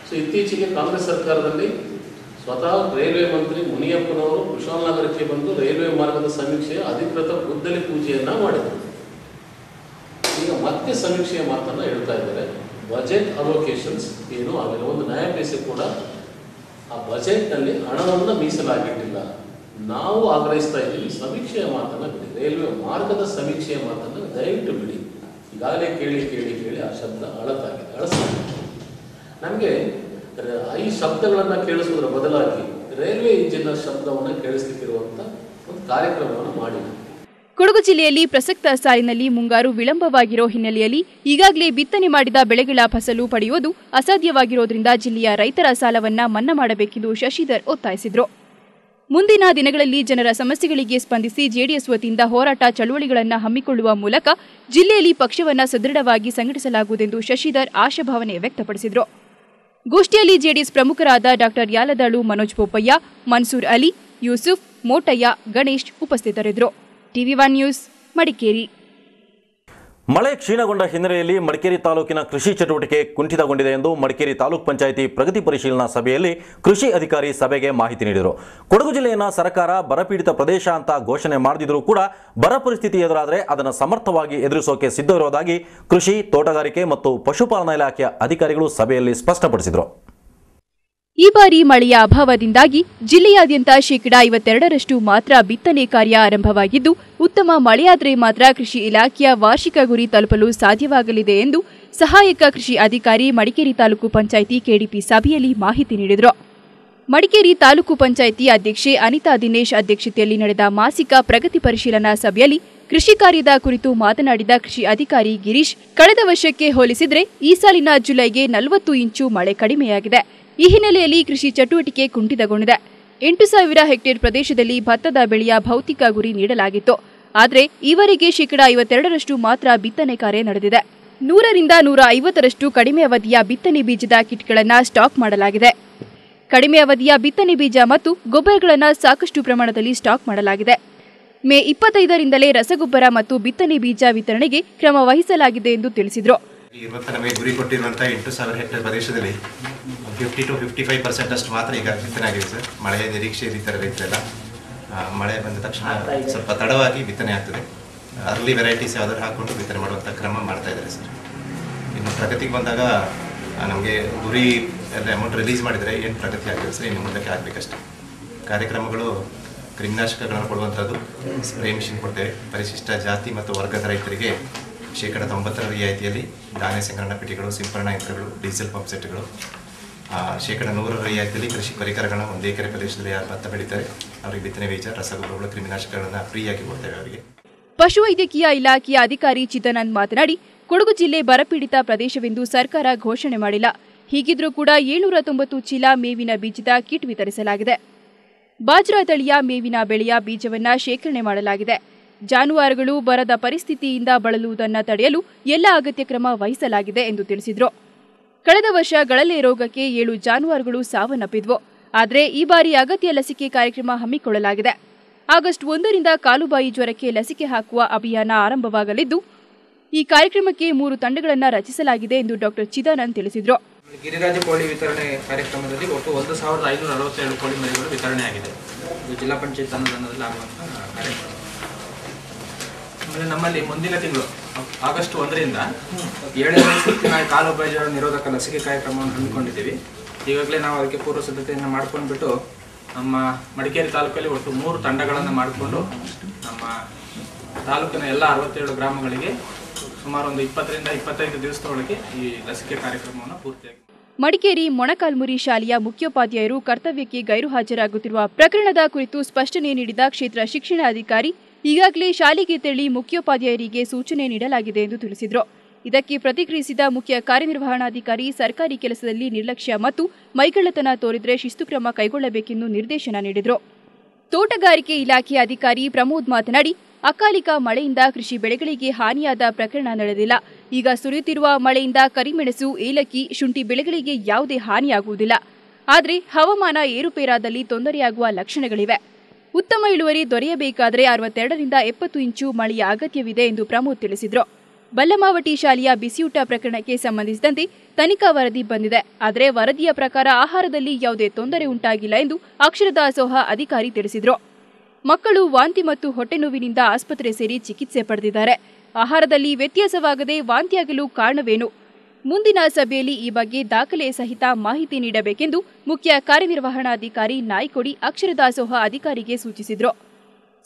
ಸೊ ಇತ್ತೀಚೆಗೆ ಕಾಂಗ್ರೆಸ್ ಸರ್ಕಾರದಲ್ಲಿ ಸ್ವತಃ ರೈಲ್ವೆ ಮಂತ್ರಿ ಮುನಿಯಪ್ಪನವರು ಕುಶಾಲನಗರಕ್ಕೆ ಬಂದು ರೈಲ್ವೆ ಮಾರ್ಗದ ಸಮೀಕ್ಷೆಯ ಅಧಿಕೃತ ಗುದ್ದಲಿ ಪೂಜೆಯನ್ನು ಮಾಡಿದರು. ಈಗ ಮತ್ತೆ ಸಮೀಕ್ಷೆಯ ಮಾತನ್ನು ಹೇಳ್ತಾ ಇದ್ದಾರೆ. ಬಜೆಟ್ ಅಲೋಕೇಶನ್ಸ್ ಏನು ಆಗಿಲ್ಲ. ಒಂದು ನ್ಯಾಯ ಪೈಸೆ ಕೂಡ ಆ ಬಜೆಟ್ನಲ್ಲಿ ಹಣವನ್ನು ಮೀಸಲಾಗಿಟ್ಟಿಲ್ಲ. ನಾವು ಆಗ್ರಹಿಸ್ತಾ ಇದ್ದೀವಿ, ಸಮೀಕ್ಷೆಯ ಮಾತನ್ನು ಬಿಡಿ, ರೈಲ್ವೆ ಮಾರ್ಗದ ಸಮೀಕ್ಷೆಯ ಮಾತನ್ನು ದಯವಿಟ್ಟು ಬಿಡಿ. ಈಗಾಗಲೇ ಕೇಳಿ ಆ ಶಬ್ದ ಅಳಸಾಗಿದೆ. ನಮಗೆ ಈ ಶಬ್ದಗಳನ್ನು ಕೇಳಿಸೋದ್ರ ಬದಲಾಗಿ ರೈಲ್ವೆ ಇಂಜಿನ್ನ ಶಬ್ದವನ್ನು ಕೇಳಿಸ್ಲಿಕ್ಕಿರುವಂಥ ಒಂದು ಕಾರ್ಯಕ್ರಮವನ್ನು ಮಾಡಿದೆ. ಕೊಡಗು ಜಿಲ್ಲೆಯಲ್ಲಿ ಪ್ರಸಕ್ತ ಸಾಲಿನಲ್ಲಿ ಮುಂಗಾರು ವಿಳಂಬವಾಗಿರೋ ಹಿನ್ನೆಲೆಯಲ್ಲಿ ಈಗಾಗಲೇ ಬಿತ್ತನೆ ಮಾಡಿದ ಬೆಳೆಗಳ ಫಸಲು ಪಡೆಯುವುದು ಅಸಾಧ್ಯವಾಗಿರೋದ್ರಿಂದ ಜಿಲ್ಲೆಯ ರೈತರ ಸಾಲವನ್ನ ಮನ್ನಾ ಮಾಡಬೇಕೆಂದು ಶಶಿಧರ್ ಒತ್ತಾಯಿಸಿದರು. ಮುಂದಿನ ದಿನಗಳಲ್ಲಿ ಜನರ ಸಮಸ್ಯೆಗಳಿಗೆ ಸ್ಪಂದಿಸಿ ಜೆಡಿಎಸ್ ವತಿಯಿಂದ ಹೋರಾಟ ಚಳುವಳಿಗಳನ್ನು ಹಮ್ಮಿಕೊಳ್ಳುವ ಮೂಲಕ ಜಿಲ್ಲೆಯಲ್ಲಿ ಪಕ್ಷವನ್ನು ಸದೃಢವಾಗಿ ಸಂಘಟಿಸಲಾಗುವುದೆಂದು ಶಶಿಧರ್ ಆಶಾಭಾವನೆ ವ್ಯಕ್ತಪಡಿಸಿದರು. ಗೋಷ್ಠಿಯಲ್ಲಿ ಜೆಡಿಎಸ್ ಪ್ರಮುಖರಾದ ಡಾಕ್ಟರ್ ಯಾಲದಾಳು ಮನೋಜ್ ಬೋಪಯ್ಯ, ಮನ್ಸೂರ್ ಅಲಿ, ಯೂಸುಫ್, ಮೋಟಯ್ಯ, ಗಣೇಶ್ ಉಪಸ್ಥಿತರಿದ್ದರು. TV1 news, Madikeri. ಮಳೆ ಕ್ಷೀಣಗೊಂಡ ಹಿನ್ನೆಲೆಯಲ್ಲಿ ಮಡಿಕೇರಿ ತಾಲೂಕಿನ ಕೃಷಿ ಚಟುವಟಿಕೆ ಕುಂಠಿತಗೊಂಡಿದೆ ಎಂದು ಮಡಿಕೇರಿ ತಾಲೂಕು ಪಂಚಾಯಿತಿ ಪ್ರಗತಿ ಪರಿಶೀಲನಾ ಸಭೆಯಲ್ಲಿ ಕೃಷಿ ಅಧಿಕಾರಿ ಸಭೆಗೆ ಮಾಹಿತಿ ನೀಡಿದರು. ಕೊಡಗು ಜಿಲ್ಲೆಯನ್ನು ಸರ್ಕಾರ ಬರಪೀಡಿತ ಪ್ರದೇಶ ಅಂತ ಘೋಷಣೆ ಮಾಡಿದರೂ ಕೂಡ ಬರ ಪರಿಸ್ಥಿತಿ ಎದುರಾದರೆ ಅದನ್ನು ಸಮರ್ಥವಾಗಿ ಎದುರಿಸೋಕೆ ಸಿದ್ಧವಿರುವುದಾಗಿ ಕೃಷಿ, ತೋಟಗಾರಿಕೆ ಮತ್ತು ಪಶುಪಾಲನಾ ಇಲಾಖೆಯ ಅಧಿಕಾರಿಗಳು ಸಭೆಯಲ್ಲಿ ಸ್ಪಷ್ಟಪಡಿಸಿದರು. ಈ ಬಾರಿ ಮಳೆಯ ಅಭಾವದಿಂದಾಗಿ ಜಿಲ್ಲೆಯಾದ್ಯಂತ 52% ಮಾತ್ರ ಬಿತ್ತನೆ ಕಾರ್ಯ ಆರಂಭವಾಗಿದ್ದು, ಉತ್ತಮ ಮಳೆಯಾದರೆ ಮಾತ್ರ ಕೃಷಿ ಇಲಾಖೆಯ ವಾರ್ಷಿಕ ಗುರಿ ತಲುಪಲು ಸಾಧ್ಯವಾಗಲಿದೆ ಎಂದು ಸಹಾಯಕ ಕೃಷಿ ಅಧಿಕಾರಿ ಮಡಿಕೇರಿ ತಾಲೂಕು ಪಂಚಾಯಿತಿ ಕೆಡಿಪಿ ಸಭೆಯಲ್ಲಿ ಮಾಹಿತಿ ನೀಡಿದರು. ಮಡಿಕೇರಿ ತಾಲೂಕು ಪಂಚಾಯಿತಿ ಅಧ್ಯಕ್ಷೆ ಅನಿತಾ ದಿನೇಶ್ ಅಧ್ಯಕ್ಷತೆಯಲ್ಲಿ ನಡೆದ ಮಾಸಿಕ ಪ್ರಗತಿ ಪರಿಶೀಲನಾ ಸಭೆಯಲ್ಲಿ ಕೃಷಿ ಕಾರ್ಯದ ಕುರಿತು ಮಾತನಾಡಿದ ಕೃಷಿ ಅಧಿಕಾರಿ ಗಿರೀಶ್, ಕಳೆದ ವರ್ಷಕ್ಕೆ ಹೋಲಿಸಿದರೆ ಈ ಸಾಲಿನ ಜುಲೈಗೆ 40 ಇಂಚು ಮಳೆ ಕಡಿಮೆಯಾಗಿದೆ. ಈ ಹಿನ್ನೆಲೆಯಲ್ಲಿ ಕೃಷಿ ಚಟುವಟಿಕೆ ಕುಂಠಿತಗೊಂಡಿದೆ. 8,000 ಹೆಕ್ಟೇರ್ ಪ್ರದೇಶದಲ್ಲಿ ಭತ್ತದ ಬೆಳೆಯ ಭೌತಿಕ ಗುರಿ ನೀಡಲಾಗಿತ್ತು. ಆದರೆ ಈವರೆಗೆ 52% ಮಾತ್ರ ಬಿತ್ತನೆ ಕಾರ್ಯ ನಡೆದಿದೆ. 100ರಿಂದ 150ರಷ್ಟು ಕಡಿಮೆ ಅವಧಿಯ ಬಿತ್ತನೆ ಬೀಜದ ಕಿಟ್ಗಳನ್ನು ಸ್ಟಾಕ್ ಮಾಡಲಾಗಿದೆ. ಕಡಿಮೆ ಅವಧಿಯ ಬಿತ್ತನೆ ಬೀಜ ಮತ್ತು ಗೊಬ್ಬರಗಳನ್ನು ಸಾಕಷ್ಟು ಪ್ರಮಾಣದಲ್ಲಿ ಸ್ಟಾಕ್ ಮಾಡಲಾಗಿದೆ. ಮೇ 25ರಿಂದಲೇ ರಸಗೊಬ್ಬರ ಮತ್ತು ಬಿತ್ತನೆ ಬೀಜ ವಿತರಣೆಗೆ ಕ್ರಮ ವಹಿಸಲಾಗಿದೆ ಎಂದು ತಿಳಿಸಿದರು. ನಮಗೆ ಗುರಿ ಕೊಟ್ಟಿರುವಂಥ 8,000 ಹೆಕ್ಟೇರ್ ಪ್ರದೇಶದಲ್ಲಿ 50 to 55% ಅಷ್ಟು ಮಾತ್ರ ಈಗ ಬಿತ್ತನೆ ಆಗಿದೆ ಸರ್. ಮಳೆಯ ನಿರೀಕ್ಷೆ ಇದ್ದರೆ ರೈತರೆಲ್ಲ ಮಳೆ ಬಂದ ತಕ್ಷಣ ಸ್ವಲ್ಪ ತಡವಾಗಿ ಬಿತ್ತನೆ ಆಗ್ತದೆ. ಅರ್ಲಿ ವೆರೈಟೀಸ್ ಯಾವ್ದಾದ್ರು ಹಾಕ್ಕೊಂಡು ಬಿತ್ತನೆ ಮಾಡುವಂಥ ಕ್ರಮ ಮಾಡ್ತಾ ಇದ್ದಾರೆ ಸರ್. ಇನ್ನು ಪ್ರಗತಿಗೆ ಬಂದಾಗ ನಮಗೆ ಗುರಿ ಎಲ್ಲ ಅಮೌಂಟ್ ರಿಲೀಸ್ ಮಾಡಿದರೆ ಏನು ಪ್ರಗತಿ ಆಗ್ತದೆ ಸರ್, ಇನ್ನು ಮುಂದಕ್ಕೆ ಆಗಬೇಕಷ್ಟೆ. ಕಾರ್ಯಕ್ರಮಗಳು ಕ್ರಿಮಿನಾಶಕಗಳನ್ನು ಕೊಡುವಂಥದ್ದು, ಸ್ಪ್ರೇ ಮಿಷಿನ್ ಕೊಡ್ತೇವೆ. ಪರಿಶಿಷ್ಟ ಜಾತಿ ಮತ್ತು ವರ್ಗದ ರೈತರಿಗೆ 90% ರಿಯಾಯಿತಿಯಲ್ಲಿ ಧಾನ್ಯ ಸಂಗ್ರಹಣಾ ಪೆಟ್ಟಿಗೆಗಳು, ಸಿಂಪರಣಾ ಯಂತ್ರಗಳು, ಡೀಸೆಲ್ ಪಂಪ್ ಸೆಟ್ಗಳು, 100% ರಿಯಾಯಿತಿಯಲ್ಲಿ ಕೃಷಿ ಪರಿಕರಗಳನ್ನ 1 ಎಕರೆ ಪ್ರದೇಶದಲ್ಲಿ ಯಾರು ಭತ್ತ ಬೆಳೀತಾರೆ ಅವರಿಗೆ ಬಿತ್ತನೆ ಬೀಜ, ರಸಗೊಬ್ಬರಗಳು, ಕ್ರಿಮಿನಾಶಕಗಳನ್ನು ಫ್ರೀಯಾಗಿ ಕೊಡ್ತೇವೆ ಅವರಿಗೆ. ಪಶುವೈದ್ಯಕೀಯ ಇಲಾಖೆಯ ಅಧಿಕಾರಿ ಚಿದಾನಂದ್ ಮಾತನಾಡಿ, ಕೊಡಗು ಜಿಲ್ಲೆ ಬರಪೀಡಿತ ಪ್ರದೇಶವೆಂದು ಸರ್ಕಾರ ಘೋಷಣೆ ಮಾಡಿಲ್ಲ. ಹೀಗಿದ್ರೂ ಕೂಡ 790 ಚೀಲ ಮೇವಿನ ಬೀಜದ ಕಿಟ್ ವಿತರಿಸಲಾಗಿದೆ. ಬಾಜ್ರಾ ತಳಿಯ ಮೇವಿನ ಬೆಳೆಯ ಬೀಜವನ್ನು ಶೇಖರಣೆ ಮಾಡಲಾಗಿದೆ. ಜಾನುವಾರುಗಳು ಬರದ ಪರಿಸ್ಥಿತಿಯಿಂದ ಬಳಲುವುದನ್ನು ತಡೆಯಲು ಎಲ್ಲ ಅಗತ್ಯ ಕ್ರಮ ವಹಿಸಲಾಗಿದೆ ಎಂದು ತಿಳಿಸಿದರು. ಕಳೆದ ವರ್ಷ ಗಳಲೆ ರೋಗಕ್ಕೆ 7 ಜಾನುವಾರುಗಳು ಸಾವನ್ನಪ್ಪಿದ್ವು. ಆದರೆ ಈ ಬಾರಿ ಅಗತ್ಯ ಲಸಿಕೆ ಕಾರ್ಯಕ್ರಮ ಹಮ್ಮಿಕೊಳ್ಳಲಾಗಿದೆ. ಆಗಸ್ಟ್ 1ರಿಂದ ಕಾಲುಬಾಯಿ ಜ್ವರಕ್ಕೆ ಲಸಿಕೆ ಹಾಕುವ ಅಭಿಯಾನ ಆರಂಭವಾಗಲಿದ್ದು, ಈ ಕಾರ್ಯಕ್ರಮಕ್ಕೆ 3 ತಂಡಗಳನ್ನು ರಚಿಸಲಾಗಿದೆ ಎಂದು ಡಾಕ್ಟರ್ ಚಿದಾನಂದ್ ತಿಳಿಸಿದರು. ಗಿರಿರಾಜ ಕೋಳಿ ವಿತರಣೆ ಕಾರ್ಯಕ್ರಮದಲ್ಲಿ ಒಟ್ಟು 1,547 ಕೋಳಿ ಮರಿಗಳು ವಿತರಣೆಯಾಗಿದೆ. ಇದು ಜಿಲ್ಲಾ ಪಂಚಾಯತ್ ಅನುದಾನದಲ್ಲಿ ಆಗುವಂತಹ ಕಾರ್ಯಕ್ರಮ. ಆಮೇಲೆ ನಮ್ಮಲ್ಲಿ ಮುಂದಿನ ತಿಂಗಳು ಆಗಸ್ಟ್ 1ರಿಂದ 7ನೇ ಸುತ್ತಿನ ಕಾಲುಬಾಯಿ ಜ್ವರ ನಿರೋಧಕ ಲಸಿಕೆ ಕಾರ್ಯಕ್ರಮವನ್ನು ಹಮ್ಮಿಕೊಂಡಿದ್ದೀವಿ. ಈಗಾಗಲೇ ನಾವು ಅದಕ್ಕೆ ಪೂರ್ವ ಸಿದ್ಧತೆಯನ್ನು ಮಾಡ್ಕೊಂಡ್ಬಿಟ್ಟು ನಮ್ಮ ಮಡಿಕೇರಿ ತಾಲೂಕಲ್ಲಿ ಒಟ್ಟು 3 ತಂಡಗಳನ್ನು ಮಾಡಿಕೊಂಡು ನಮ್ಮ ತಾಲೂಕಿನ ಎಲ್ಲ 67 ಗ್ರಾಮಗಳಿಗೆ ಸುಮಾರು ಒಂದು 20ರಿಂದ 25 ದಿವಸದೊಳಗೆ ಈ ಲಸಿಕೆ ಕಾರ್ಯಕ್ರಮವನ್ನು ಪೂರ್ತಿಯಾಗಿ. ಮಡಿಕೇರಿ ಮೊಣಕಾಲ್ಮುರಿ ಶಾಲೆಯ ಮುಖ್ಯೋಪಾಧ್ಯಾಯರು ಕರ್ತವ್ಯಕ್ಕೆ ಗೈರು ಹಾಜರಾಗುತ್ತಿರುವ ಪ್ರಕರಣದ ಕುರಿತು ಸ್ಪಷ್ಟನೆ ನೀಡಿದ ಕ್ಷೇತ್ರ ಶಿಕ್ಷಣಾಧಿಕಾರಿ, ಈಗಾಗಲೇ ಶಾಲೆಗೆ ತೆರಳಿ ಮುಖ್ಯೋಪಾಧ್ಯಾಯರಿಗೆ ಸೂಚನೆ ನೀಡಲಾಗಿದೆ ಎಂದು ತಿಳಿಸಿದರು. ಇದಕ್ಕೆ ಪ್ರತಿಕ್ರಿಯಿಸಿದ ಮುಖ್ಯ ಕಾರ್ಯನಿರ್ವಹಣಾಧಿಕಾರಿ, ಸರ್ಕಾರಿ ಕೆಲಸದಲ್ಲಿ ನಿರ್ಲಕ್ಷ್ಯ ಮತ್ತು ಮೈಗಳ್ಳತನ ತೋರಿದರೆ ಶಿಸ್ತು ಕ್ರಮ ಕೈಗೊಳ್ಳಬೇಕೆಂದು ನಿರ್ದೇಶನ ನೀಡಿದರು. ತೋಟಗಾರಿಕೆ ಇಲಾಖೆ ಅಧಿಕಾರಿ ಪ್ರಮೋದ್ ಮಾತನಾಡಿ, ಅಕಾಲಿಕ ಮಳೆಯಿಂದ ಕೃಷಿ ಬೆಳೆಗಳಿಗೆ ಹಾನಿಯಾದ ಪ್ರಕರಣ ನಡೆದಿಲ್ಲ. ಈಗ ಸುರಿಯುತ್ತಿರುವ ಮಳೆಯಿಂದ ಕರಿಮೆಣಸು, ಏಲಕ್ಕಿ, ಶುಂಠಿ ಬೆಳೆಗಳಿಗೆ ಯಾವುದೇ ಹಾನಿಯಾಗುವುದಿಲ್ಲ. ಆದರೆ ಹವಾಮಾನ ಏರುಪೇರಾದಲ್ಲಿ ತೊಂದರೆಯಾಗುವ ಲಕ್ಷಣಗಳಿವೆ. ಉತ್ತಮ ಇಳುವರಿ ದೊರೆಯಬೇಕಾದರೆ 62ರಿಂದ 70 ಇಂಚು ಮಳೆಯ ಅಗತ್ಯವಿದೆ ಎಂದು ಪ್ರಮೋದ್ ತಿಳಿಸಿದರು. ಬಲ್ಲಮಾವಟಿ ಶಾಲೆಯ ಬಿಸಿಯೂಟ ಪ್ರಕರಣಕ್ಕೆ ಸಂಬಂಧಿಸಿದಂತೆ ತನಿಖಾ ವರದಿ ಬಂದಿದೆ. ಆದರೆ ವರದಿಯ ಪ್ರಕಾರ ಆಹಾರದಲ್ಲಿ ಯಾವುದೇ ತೊಂದರೆ ಉಂಟಾಗಿಲ್ಲ ಎಂದು ಅಕ್ಷರದಾಸೋಹ ಅಧಿಕಾರಿ ತಿಳಿಸಿದರು. ಮಕ್ಕಳು ವಾಂತಿ ಮತ್ತು ಹೊಟ್ಟೆನೋವಿನಿಂದ ಆಸ್ಪತ್ರೆ ಸೇರಿ ಚಿಕಿತ್ಸೆ ಪಡೆದಿದ್ದಾರೆ. ಆಹಾರದಲ್ಲಿ ವ್ಯತ್ಯಾಸವಾಗದೆ ವಾಂತಿಯಾಗಲು ಕಾರಣವೇನು? ಮುಂದಿನ ಸಭೆಯಲ್ಲಿ ಈ ಬಗ್ಗೆ ದಾಖಲೆ ಸಹಿತ ಮಾಹಿತಿ ನೀಡಬೇಕೆಂದು ಮುಖ್ಯ ಕಾರ್ಯನಿರ್ವಹಣಾಧಿಕಾರಿ ನಾಯ್ಕೊಡಿ ಅಕ್ಷರದಾಸೋಹ ಅಧಿಕಾರಿಗೆ ಸೂಚಿಸಿದರು.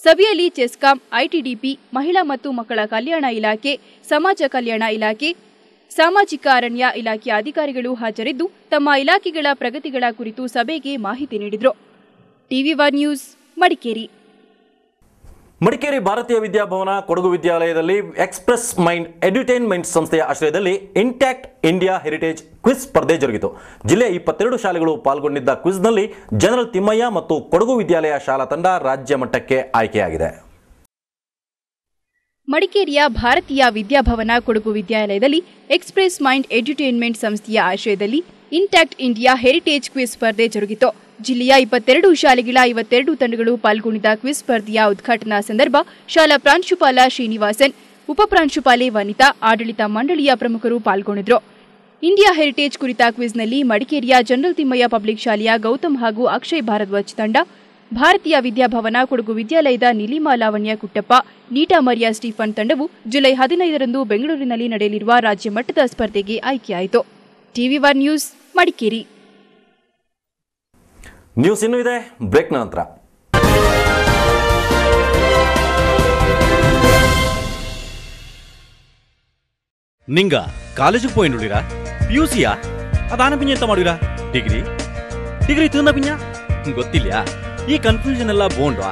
ಸಭೆಯಲ್ಲಿ ಚೆಸ್ಕಾಂ, ಐಟಿಡಿಪಿ, ಮಹಿಳಾ ಮತ್ತು ಮಕ್ಕಳ ಕಲ್ಯಾಣ ಇಲಾಖೆ, ಸಮಾಜ ಕಲ್ಯಾಣ ಇಲಾಖೆ, ಸಾಮಾಜಿಕ ಅರಣ್ಯ ಇಲಾಖೆಯ ಅಧಿಕಾರಿಗಳು ಹಾಜರಿದ್ದು ತಮ್ಮ ಇಲಾಖೆಗಳ ಪ್ರಗತಿಗಳ ಕುರಿತು ಸಭೆಗೆ ಮಾಹಿತಿ ನೀಡಿದರು. ಟಿವಿ1 ನ್ಯೂಸ್, ಮಡಿಕೇರಿ. ಮಡಿಕೇರಿ ಭಾರತೀಯ ವಿದ್ಯಾಭವನ ಕೊಡಗು ವಿದ್ಯಾಲಯದಲ್ಲಿ ಎಕ್ಸ್‌ಪ್ರೆಸ್ ಮೈಂಡ್ ಎಡ್ಯುಟೈನ್ಮೆಂಟ್ ಸಂಸ್ಥೆಯ ಆಶ್ರಯದಲ್ಲಿ ಇಂಟ್ಯಾಕ್ಟ್ ಇಂಡಿಯಾ ಹೆರಿಟೇಜ್ ಕ್ವಿಜ್ ಸ್ಪರ್ಧೆ ಜರುಗಿತು. ಜಿಲ್ಲೆಯ 22 ಶಾಲೆಗಳು ಪಾಲ್ಗೊಂಡಿದ್ದ ಕ್ವಿಜ್ನಲ್ಲಿ ಜನರಲ್ ತಿಮ್ಮಯ್ಯ ಮತ್ತು ಕೊಡಗು ವಿದ್ಯಾಲಯ ಶಾಲಾ ತಂಡ ರಾಜ್ಯ ಮಟ್ಟಕ್ಕೆ ಆಯ್ಕೆಯಾಗಿದೆ. ಮಡಿಕೇರಿಯ ಭಾರತೀಯ ವಿದ್ಯಾಭವನ ಕೊಡಗು ವಿದ್ಯಾಲಯದಲ್ಲಿ ಎಕ್ಸ್‌ಪ್ರೆಸ್ ಮೈಂಡ್ ಎಡ್ಯುಟೈನ್ಮೆಂಟ್ ಸಂಸ್ಥೆಯ ಆಶ್ರಯದಲ್ಲಿ ಇಂಟ್ಯಾಕ್ಟ್ ಇಂಡಿಯಾ ಹೆರಿಟೇಜ್ ಕ್ವಿಜ್ ಸ್ಪರ್ಧೆ ಜರುಗಿತು. ಜಿಲ್ಲೆಯ 22 ಶಾಲೆಗಳ 52 ತಂಡಗಳು ಪಾಲ್ಗೊಂಡಿದ್ದ ಕ್ವಿಜ್ ಸ್ಪರ್ಧೆಯ ಉದ್ಘಾಟನಾ ಸಂದರ್ಭ ಶಾಲಾ ಪ್ರಾಂಶುಪಾಲ ಶ್ರೀನಿವಾಸನ್, ಉಪಪ್ರಾಂಶುಪಾಲೆ ವನಿತಾ, ಆಡಳಿತ ಮಂಡಳಿಯ ಪ್ರಮುಖರು ಪಾಲ್ಗೊಂಡಿದ್ದರು. ಇಂಡಿಯಾ ಹೆರಿಟೇಜ್ ಕುರಿತ ಕ್ವಿಜ್ನಲ್ಲಿ ಮಡಿಕೇರಿಯ ಜನರಲ್ ತಿಮ್ಮಯ್ಯ ಪಬ್ಲಿಕ್ ಶಾಲೆಯ ಗೌತಮ್ ಹಾಗೂ ಅಕ್ಷಯ್ ಭಾರದ್ವಾಜ್ ತಂಡ, ಭಾರತೀಯ ವಿದ್ಯಾಭವನ ಕೊಡಗು ವಿದ್ಯಾಲಯದ ನೀಲಿಮಾ ಲಾವಣ್ಯ ಕುಟ್ಟಪ್ಪ, ನೀಟಾ ಮರಿಯಾ ಸ್ಟೀಫನ್ ತಂಡವು ಜುಲೈ 15ರಂದು ಬೆಂಗಳೂರಿನಲ್ಲಿ ನಡೆಯಲಿರುವ ರಾಜ್ಯ ಮಟ್ಟದ ಸ್ಪರ್ಧೆಗೆ ಆಯ್ಕೆಯಾಯಿತು. ಟಿವಿ1 ನ್ಯೂಸ್, ಮಡಿಕೇರಿ. ನ್ಯೂಸ್ ಇನ್ನೂ ಇದೆ, ಬ್ರೇಕ್ ನಂತರ. ನಿಂಗ ಕಾಲೇಜಿಗೆ போயிடுறா ಪಿಯುಸಿಯಾ ಅದಾನ ಪಿಂಜ ಎಂತ ಮಾಡಿರಾ ಡಿಗ್ರಿ ತೂನ ಪಿಂಜ ಗೊತ್ತಿಲ್ಲ. ಈ ಕನ್ಫ್ಯೂಷನ್ ಎಲ್ಲ ಬೋಂಡ್ವಾ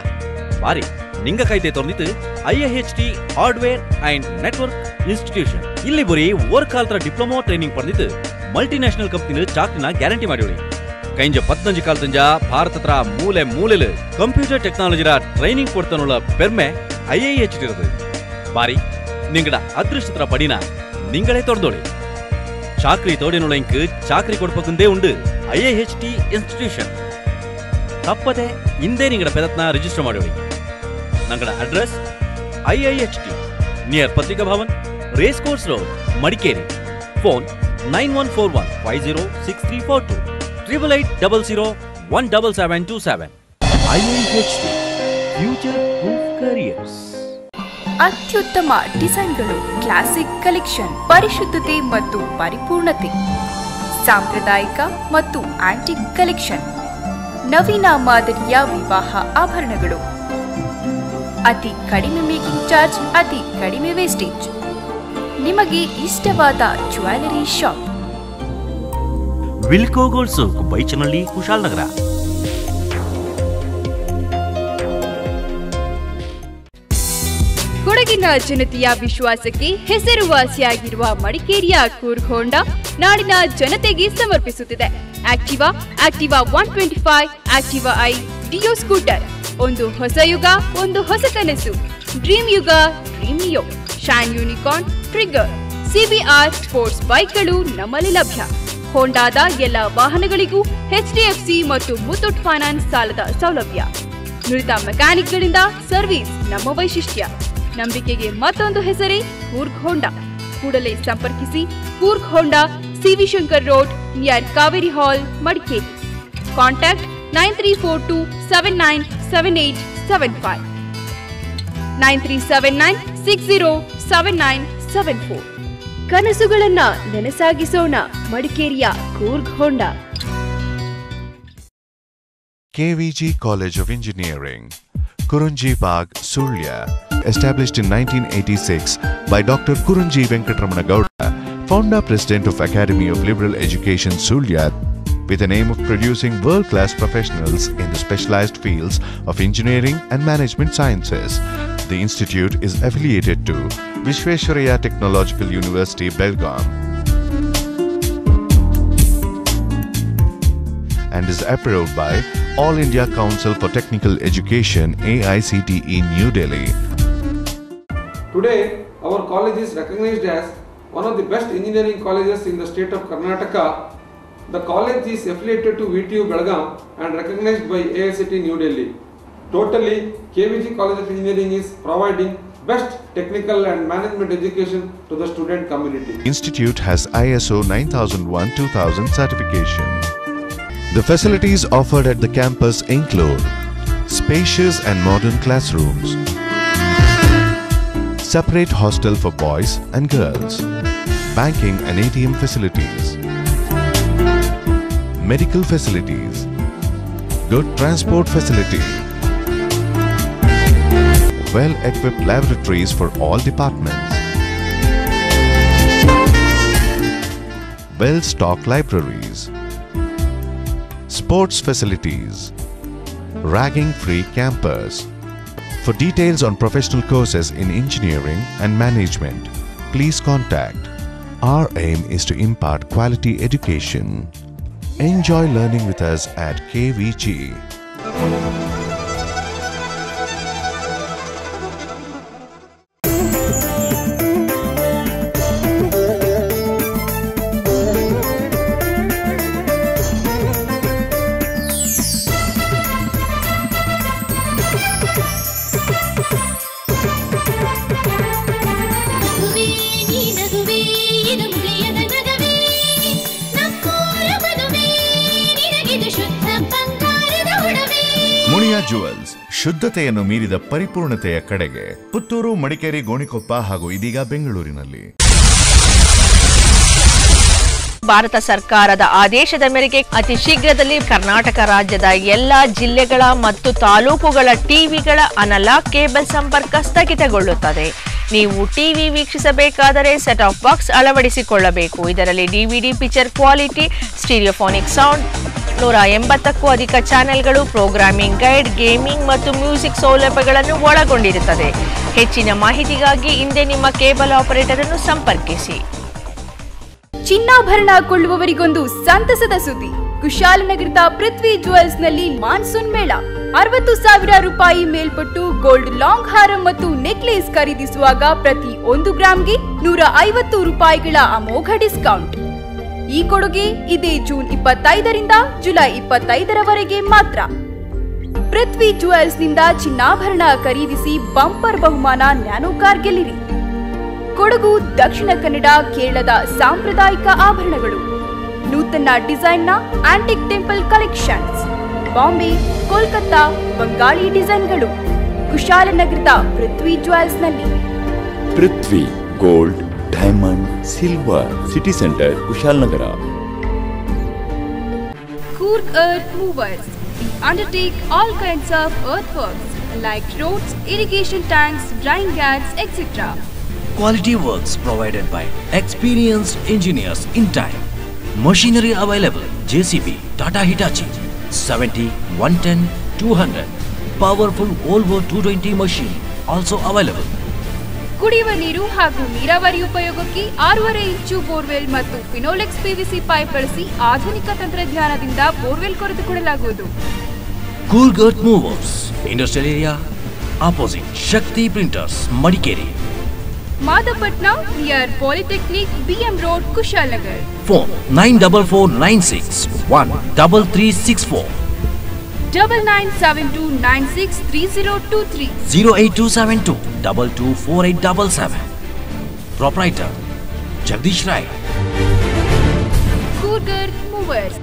ಬಾರಿ ನಿಂಗ ಕೈತೆ ತೊಂದಿತ್ತು IIHT hardware and network institution. ಇಲ್ಲಿ ಬರೀ ವರ್ಕ್ ಕಾಲ್ತರ ಡಿಪ್ಲೊಮಾ ಟ್ರೈನಿಂಗ್ ಪಡೆದಿತ್ತು ಮಲ್ಟಿನ್ಯಾಷನಲ್ ಕಂಪನಿ ಚಾಕ್ರಿನ ಗ್ಯಾರಂಟಿ ಮಾಡಿರಿ. ಕೈಂಜ 15 ಕಾಲತಂಜ ಭಾರತತ್ರ ಮೂಲೆ ಮೂಲೆಲು ಕಂಪ್ಯೂಟರ್ ಟೆಕ್ನಾಲಜಿರ ಟ್ರೈನಿಂಗ್ ಕೊಡ್ತಾನುಳ್ಳ ಪೆರ್ಮೆ IIHT ಇರೋದು. ಬಾರಿ ನಿಂಗಡ ಅದೃಷ್ಟತ್ರ ಪಡಿನ ನಿಂಗಳೇ ತೊಡ್ದೋಳಿ. ಚಾಕ್ರಿ ತೋಡಿನುಳ್ಳ ಇಂಕ್ ಚಾಕ್ರಿ ಕೊಡ್ಪಕ್ಕಂದೇ ಉಂಡು IIHT ಇನ್ಸ್ಟಿಟ್ಯೂಷನ್. ತಪ್ಪದೆ ಇಂದೇ ನಿಂಗಡ ಪೆದತ್ನ ರಿಜಿಸ್ಟರ್ ಮಾಡೋಳಿ. ನಂಗಡ address IIHT near Patrika Bhavan, race course road, Madikeri. Phone 9141506342 8800177727. IIHT future proof careers. ಅತ್ಯುತ್ತಮ ಡಿಸೈನ್ಗಳು, ಕ್ಲಾಸಿಕ್ ಕಲೆಕ್ಷನ್, ಪರಿಶುದ್ಧತೆ ಮತ್ತು ಪರಿಪೂರ್ಣತೆ, ಸಾಂಪ್ರದಾಯಿಕ ಮತ್ತು ಆಂಟಿಕ್ ಕಲೆಕ್ಷನ್, ನವೀನ ಮಾದರಿಯ ವಿವಾಹ ಆಭರಣಗಳು, ಅತಿ ಕಡಿಮೆ ಮೇಕಿಂಗ್ ಚಾರ್ಜ್, ಅತಿ ಕಡಿಮೆ ವೇಸ್ಟೇಜ್, ನಿಮಗೆ ಇಷ್ಟವಾದ jewellery shop Wilco gold souk, Baichanahalli, Kushalnagar. ಕೊಡಗಿನ ಜನತೆಯ ವಿಶ್ವಾಸಕ್ಕೆ ಹೆಸರುವಾಸಿಯಾಗಿರುವ ಮಡಿಕೇರಿಯ ಕೂರ್ಗ್ ಹೋಂಡಾ ನಾಡಿನ ಜನತೆಗೆ ಸಮರ್ಪಿಸುತ್ತಿದೆ Activa 125, Activa I Dio scooter. ಒಂದು ಹೊಸ ಯುಗ, ಒಂದು ಹೊಸ ಕನಸು. Dream Yuga, dream Yo. Shine Unicorn, Trigger, CBR sports ಬೈಕ್ಗಳು ನಮ್ಮಲ್ಲಿ ಲಭ್ಯ. ಹೋಂಡಾದ ಎಲ್ಲ ವಾಹನಗಳಿಗೂ HDFC ಮತ್ತು ಮುತ್ತೂಟ್ ಫೈನಾನ್ಸ್ ಸಾಲದ ಸೌಲಭ್ಯ. ನುರಿತ ಮೆಕ್ಯಾನಿಕ್ಗಳಿಂದ ಸರ್ವಿಸ್ ನಮ್ಮ ವೈಶಿಷ್ಟ್ಯ. ನಂಬಿಕೆಗೆ ಮತ್ತೊಂದು ಹೆಸರೇ ಕೂರ್ಗ್ ಹೋಂಡಾ. ಕೂಡಲೇ ಸಂಪರ್ಕಿಸಿ. Coorg Honda, CV Shankar road, near Kaveri hall, Madikeri. Contact 9342797875, 9379607974. ಕನಸುಗಳನ್ನ ನೆನಸಾಗಿಸೋಣ, ಮಡಿಕೇರಿಯ Coorg Honda. KVG College of Engineering, Kurunji Bagh, Sulya, established in 1986 by Dr. Kurunji Venkatramana Gowda, founder president of Academy of Liberal Education, Sulya, with an aim of producing world-class professionals in the specialized fields of engineering and management sciences. The institute is affiliated to Vishveshwaraya Technological University, Belgaum, and is approved by All India Council for Technical Education, AICTE, New Delhi. Today, our college is recognized as one of the best engineering colleges in the state of Karnataka. The college is affiliated to VTU Belgaum and recognized by AICTE New Delhi. Totally, KVG College of Engineering is providing best technical and management education to the student community. Institute has ISO 9001-2000 certification. The facilities offered at the campus include spacious and modern classrooms, separate hostel for boys and girls, banking and ATM facilities, medical facilities, good transport facility, well-equipped laboratories for all departments. Well-stocked libraries. Sports facilities. Ragging-free campus. For details on professional courses in engineering and management, please contact. Our aim is to impart quality education. Enjoy learning with us at KVG. Muliya jewels, ಶುದ್ಧತೆಯನ್ನು ಮೀರಿದ ಪರಿಪೂರ್ಣತೆಯ ಕಡೆಗೆ. ಪುತ್ತೂರು, ಮಡಿಕೇರಿ, ಗೋಣಿಕೊಪ್ಪ ಹಾಗೂ ಇದೀಗ ಬೆಂಗಳೂರಿನಲ್ಲಿ. ಭಾರತ ಸರ್ಕಾರದ ಆದೇಶದ ಮೇರೆಗೆ ಅತಿ ಶೀಘ್ರದಲ್ಲಿ ಕರ್ನಾಟಕ ರಾಜ್ಯದ ಎಲ್ಲಾ ಜಿಲ್ಲೆಗಳ ಮತ್ತು ತಾಲೂಕುಗಳ ಟಿವಿಗಳ ಅನಲಾಗ್ ಕೇಬಲ್ ಸಂಪರ್ಕ ಸ್ಥಗಿತಗೊಳ್ಳುತ್ತದೆ. ನೀವು ಟಿವಿ ವೀಕ್ಷಿಸಬೇಕಾದರೆ ಸೆಟ್ ಆಫ್ ಬಾಕ್ಸ್ ಅಳವಡಿಸಿಕೊಳ್ಳಬೇಕು. ಇದರಲ್ಲಿ DVD picture quality, stereophonic sound, 180ಕ್ಕೂ ಅಧಿಕ ಚಾನೆಲ್ಗಳು, ಪ್ರೋಗ್ರಾಮಿಂಗ್ ಗೈಡ್, ಗೇಮಿಂಗ್ ಮತ್ತು ಮ್ಯೂಸಿಕ್ ಸೌಲಭ್ಯಗಳನ್ನು ಒಳಗೊಂಡಿರುತ್ತದೆ. ಹೆಚ್ಚಿನ ಮಾಹಿತಿಗಾಗಿ ಹಿಂದೆ ನಿಮ್ಮ ಕೇಬಲ್ ಆಪರೇಟರ್ ಅನ್ನು ಸಂಪರ್ಕಿಸಿ. ಚಿನ್ನಾಭರಣ ಕೊಳ್ಳುವವರಿಗೊಂದು ಸಂತಸದ ಸುದ್ದಿ. ಕುಶಾಲನಗರದ ಪೃಥ್ವಿ ಜುವೆಲ್ಸ್ ನಲ್ಲಿ ಮಾನ್ಸೂನ್ ಮೇಳ. 60,000 ರೂಪಾಯಿ ಮೇಲ್ಪಟ್ಟು ಗೋಲ್ಡ್ ಲಾಂಗ್ ಹಾರ ಮತ್ತು ನೆಕ್ಲೇಸ್ ಖರೀದಿಸುವಾಗ ಪ್ರತಿ 1 ಗ್ರಾಂಗೆ 150 ರೂಪಾಯಿಗಳ ಅಮೋಘ ಡಿಸ್ಕೌಂಟ್. ಈ ಕೊಡುಗೆ ಇದೇ ಜೂನ್ 25ರಿಂದ ಜುಲೈ 25ರವರೆಗೆ ಮಾತ್ರ. ಪೃಥ್ವಿ ಜುವೆಲ್ಸ್ ನಿಂದ ಚಿನ್ನಾಭರಣ ಖರೀದಿಸಿ ಬಂಪರ್ ಬಹುಮಾನ ನ್ಯಾನೋ ಕಾರ್ ಗೆಲ್ಲಿರಿ. ಕೊಡಗು, ದಕ್ಷಿಣ ಕನ್ನಡ, ಕೇರಳದ ಸಾಂಪ್ರದಾಯಿಕ ಆಭರಣಗಳು, ನೂತನ ಡಿಸೈನ್ನ antique temple collections, Bombay, Kolkata Bengali ಡಿಸೈನ್ಗಳು ಕುಶಾಲನಗರದ ಪೃಥ್ವಿ ಜುವೆಲ್ಸ್ ನಲ್ಲಿ. Prithvi gold, diamond, silver, city centre, Kushalnagar. Coorg Earth Movers. We undertake all kinds of earthworks like roads, irrigation tanks, drying guards, etc. Quality works provided by experienced engineers in time. Machinery available: JCB, Tata Hitachi, 70, 110, 200. Powerful Volvo 220 machine also available. ಕುಡಿಯುವ ನೀರು ಹಾಗೂ ನೀರಾವರಿ ಉಪಯೋಗಕ್ಕೆ 6.5 ಇಂಚು borewell ಮತ್ತು Finolex PVC pipe ಬಳಸಿ ಆಧುನಿಕ ತಂತ್ರಜ್ಞಾನದಿಂದ borewell ಕೊರೆದುಕೊಡಲಾಗುವುದು. Coorg Earth Movers, Industrial Area, opposite Shakti Printers, Madikeri. Madapatna near polytechnic, BM road, Kushalnagar. Phone 9446 9972963023 08272 224877. Proprietor Jagdish Rai. Coorg Earth Movers.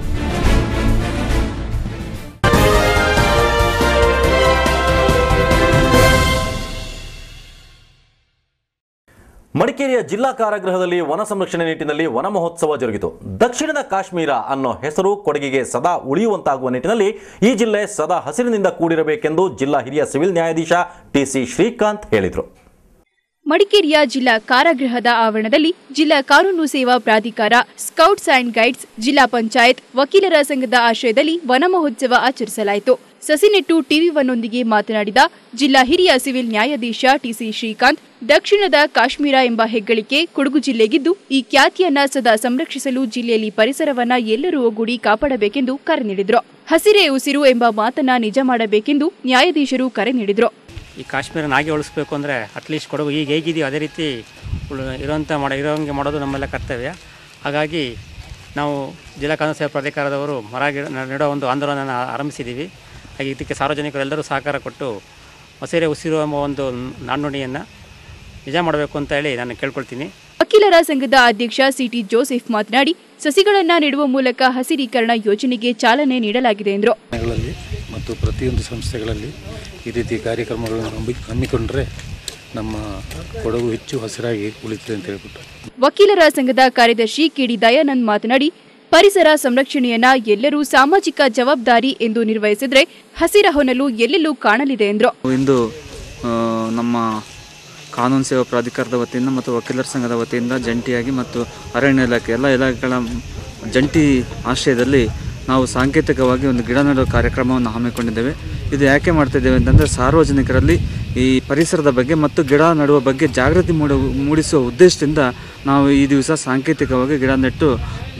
ಮಡಿಕೇರಿಯ ಜಿಲ್ಲಾ ಕಾರಾಗೃಹದಲ್ಲಿ ವನ ಸಂರಕ್ಷಣೆ ನಿಟ್ಟಿನಲ್ಲಿ ವನ ಮಹೋತ್ಸವ ಜರುಗಿತು. ದಕ್ಷಿಣದ ಕಾಶ್ಮೀರ ಅನ್ನೋ ಹೆಸರು ಕೊಡಗಿಗೆ ಸದಾ ಉಳಿಯುವಂತಾಗುವ ನಿಟ್ಟಿನಲ್ಲಿ ಈ ಜಿಲ್ಲೆ ಸದಾ ಹಸಿರಿನಿಂದ ಕೂಡಿರಬೇಕೆಂದು ಜಿಲ್ಲಾ ಹಿರಿಯ ಸಿವಿಲ್ ನ್ಯಾಯಾಧೀಶ TC ಶ್ರೀಕಾಂತ್ ಹೇಳಿದರು. ಮಡಿಕೇರಿಯ ಜಿಲ್ಲಾ ಕಾರಾಗೃಹದ ಆವರಣದಲ್ಲಿ ಜಿಲ್ಲಾ ಕಾನೂನು ಸೇವಾ ಪ್ರಾಧಿಕಾರ, ಸ್ಕೌಟ್ಸ್ ಅಂಡ್ ಗೈಡ್ಸ್, ಜಿಲ್ಲಾ ಪಂಚಾಯತ್, ವಕೀಲರ ಸಂಘದ ಆಶ್ರಯದಲ್ಲಿ ವನ ಮಹೋತ್ಸವ ಆಚರಿಸಲಾಯಿತು. ಸಸಿನೆಟ್ಟು TV1ನೊಂದಿಗೆ ಮಾತನಾಡಿದ ಜಿಲ್ಲಾ ಹಿರಿಯ ಸಿವಿಲ್ ನ್ಯಾಯಾಧೀಶ TC ಶ್ರೀಕಾಂತ್, ದಕ್ಷಿಣದ ಕಾಶ್ಮೀರ ಎಂಬ ಹೆಗ್ಗಳಿಕೆ ಕೊಡಗು ಜಿಲ್ಲೆಗಿದ್ದು ಈ ಖ್ಯಾತಿಯನ್ನ ಸದಾ ಸಂರಕ್ಷಿಸಲು ಜಿಲ್ಲೆಯಲ್ಲಿ ಪರಿಸರವನ್ನ ಎಲ್ಲರೂ ಒಗ್ಗೂಡಿ ಕಾಪಾಡಬೇಕೆಂದು ಕರೆ ನೀಡಿದರು. ಹಸಿರೇ ಉಸಿರು ಎಂಬ ಮಾತನ್ನ ನಿಜ ಮಾಡಬೇಕೆಂದು ನ್ಯಾಯಾಧೀಶರು ಕರೆ ನೀಡಿದರು. ಈ ಕಾಶ್ಮೀರನ ಹಾಗೆ ಉಳಿಸ್ಬೇಕು ಅಂದರೆ ಅಟ್ಲೀಸ್ಟ್ ಕೊಡಗು ಈಗ ಹೇಗಿದೆಯೋ ಅದೇ ರೀತಿ ಇರೋಂಗೆ ಮಾಡೋದು ನಮ್ಮೆಲ್ಲ ಕರ್ತವ್ಯ. ಹಾಗಾಗಿ ನಾವು ಜಿಲ್ಲಾ ಕಾನೂನು ಸೇವಾ ಪ್ರಾಧಿಕಾರದವರು ಮರ ನೆಡೋ ಒಂದು ಆಂದೋಲನ ಆರಂಭಿಸಿದ್ದೀವಿ. ಹಾಗೆ ಇದಕ್ಕೆ ಸಾರ್ವಜನಿಕರೆಲ್ಲರೂ ಸಹಕಾರ ಕೊಟ್ಟು ಹಸಿರೇ ಉಸಿರು ಎಂಬ ಒಂದು ನಾಣ್ಣುಡಿಯನ್ನು ನಿಜ ಮಾಡಬೇಕು ಅಂತ ಹೇಳಿ ನಾನು ಕೇಳ್ಕೊಳ್ತೀನಿ. ವಕೀಲರ ಸಂಘದ ಅಧ್ಯಕ್ಷ CT ಜೋಸೆಫ್ ಮಾತನಾಡಿ, ಸಸಿಗಳನ್ನು ನೆಡುವ ಮೂಲಕ ಹಸಿರೀಕರಣ ಯೋಜನೆಗೆ ಚಾಲನೆ ನೀಡಲಾಗಿದೆ ಎಂದರು. ಮತ್ತು ಪ್ರತಿಯೊಂದು ಸಂಸ್ಥೆಗಳಲ್ಲಿ ಈ ರೀತಿ ಕಾರ್ಯಕ್ರಮಗಳನ್ನು ಹಮ್ಮಿಕೊಂಡ್ರೆ ನಮ್ಮ ಕೊಡಗು ಹೆಚ್ಚು ಹಸಿರಾಗಿ ಉಳಿಯುತ್ತದೆ ಅಂತ ಹೇಳ್ಬಿಟ್ಟು ವಕೀಲರ ಸಂಘದ ಕಾರ್ಯದರ್ಶಿ KD ದಯಾನಂದ್ ಮಾತನಾಡಿ, ಪರಿಸರ ಸಂರಕ್ಷಣೆಯನ್ನ ಎಲ್ಲರೂ ಸಾಮಾಜಿಕ ಜವಾಬ್ದಾರಿ ಎಂದು ನಿರ್ವಹಿಸಿದ್ರೆ ಹಸಿರ ಹೊನಲು ಎಲ್ಲೆಲ್ಲೂ ಕಾಣಲಿದೆ ಎಂದರು. ಇಂದು ನಮ್ಮ ಕಾನೂನು ಸೇವಾ ಪ್ರಾಧಿಕಾರದ ವತಿಯಿಂದ ಮತ್ತು ವಕೀಲರ ಸಂಘದ ವತಿಯಿಂದ ಜಂಟಿಯಾಗಿ ಮತ್ತು ಅರಣ್ಯ ಇಲಾಖೆ ಎಲ್ಲ ಇಲಾಖೆಗಳ ಜಂಟಿ ಆಶ್ರಯದಲ್ಲಿ ನಾವು ಸಾಂಕೇತಿಕವಾಗಿ ಒಂದು ಗಿಡ ನೆಡುವ ಕಾರ್ಯಕ್ರಮವನ್ನು ಹಮ್ಮಿಕೊಂಡಿದ್ದೇವೆ. ಇದು ಯಾಕೆ ಮಾಡ್ತಿದ್ದೇವೆ ಅಂತಂದರೆ ಸಾರ್ವಜನಿಕರಲ್ಲಿ ಈ ಪರಿಸರದ ಬಗ್ಗೆ ಮತ್ತು ಗಿಡ ನೆಡುವ ಬಗ್ಗೆ ಜಾಗೃತಿ ಮೂಡಿಸುವ ಉದ್ದೇಶದಿಂದ ನಾವು ಈ ದಿವಸ ಸಾಂಕೇತಿಕವಾಗಿ ಗಿಡ ನೆಟ್ಟು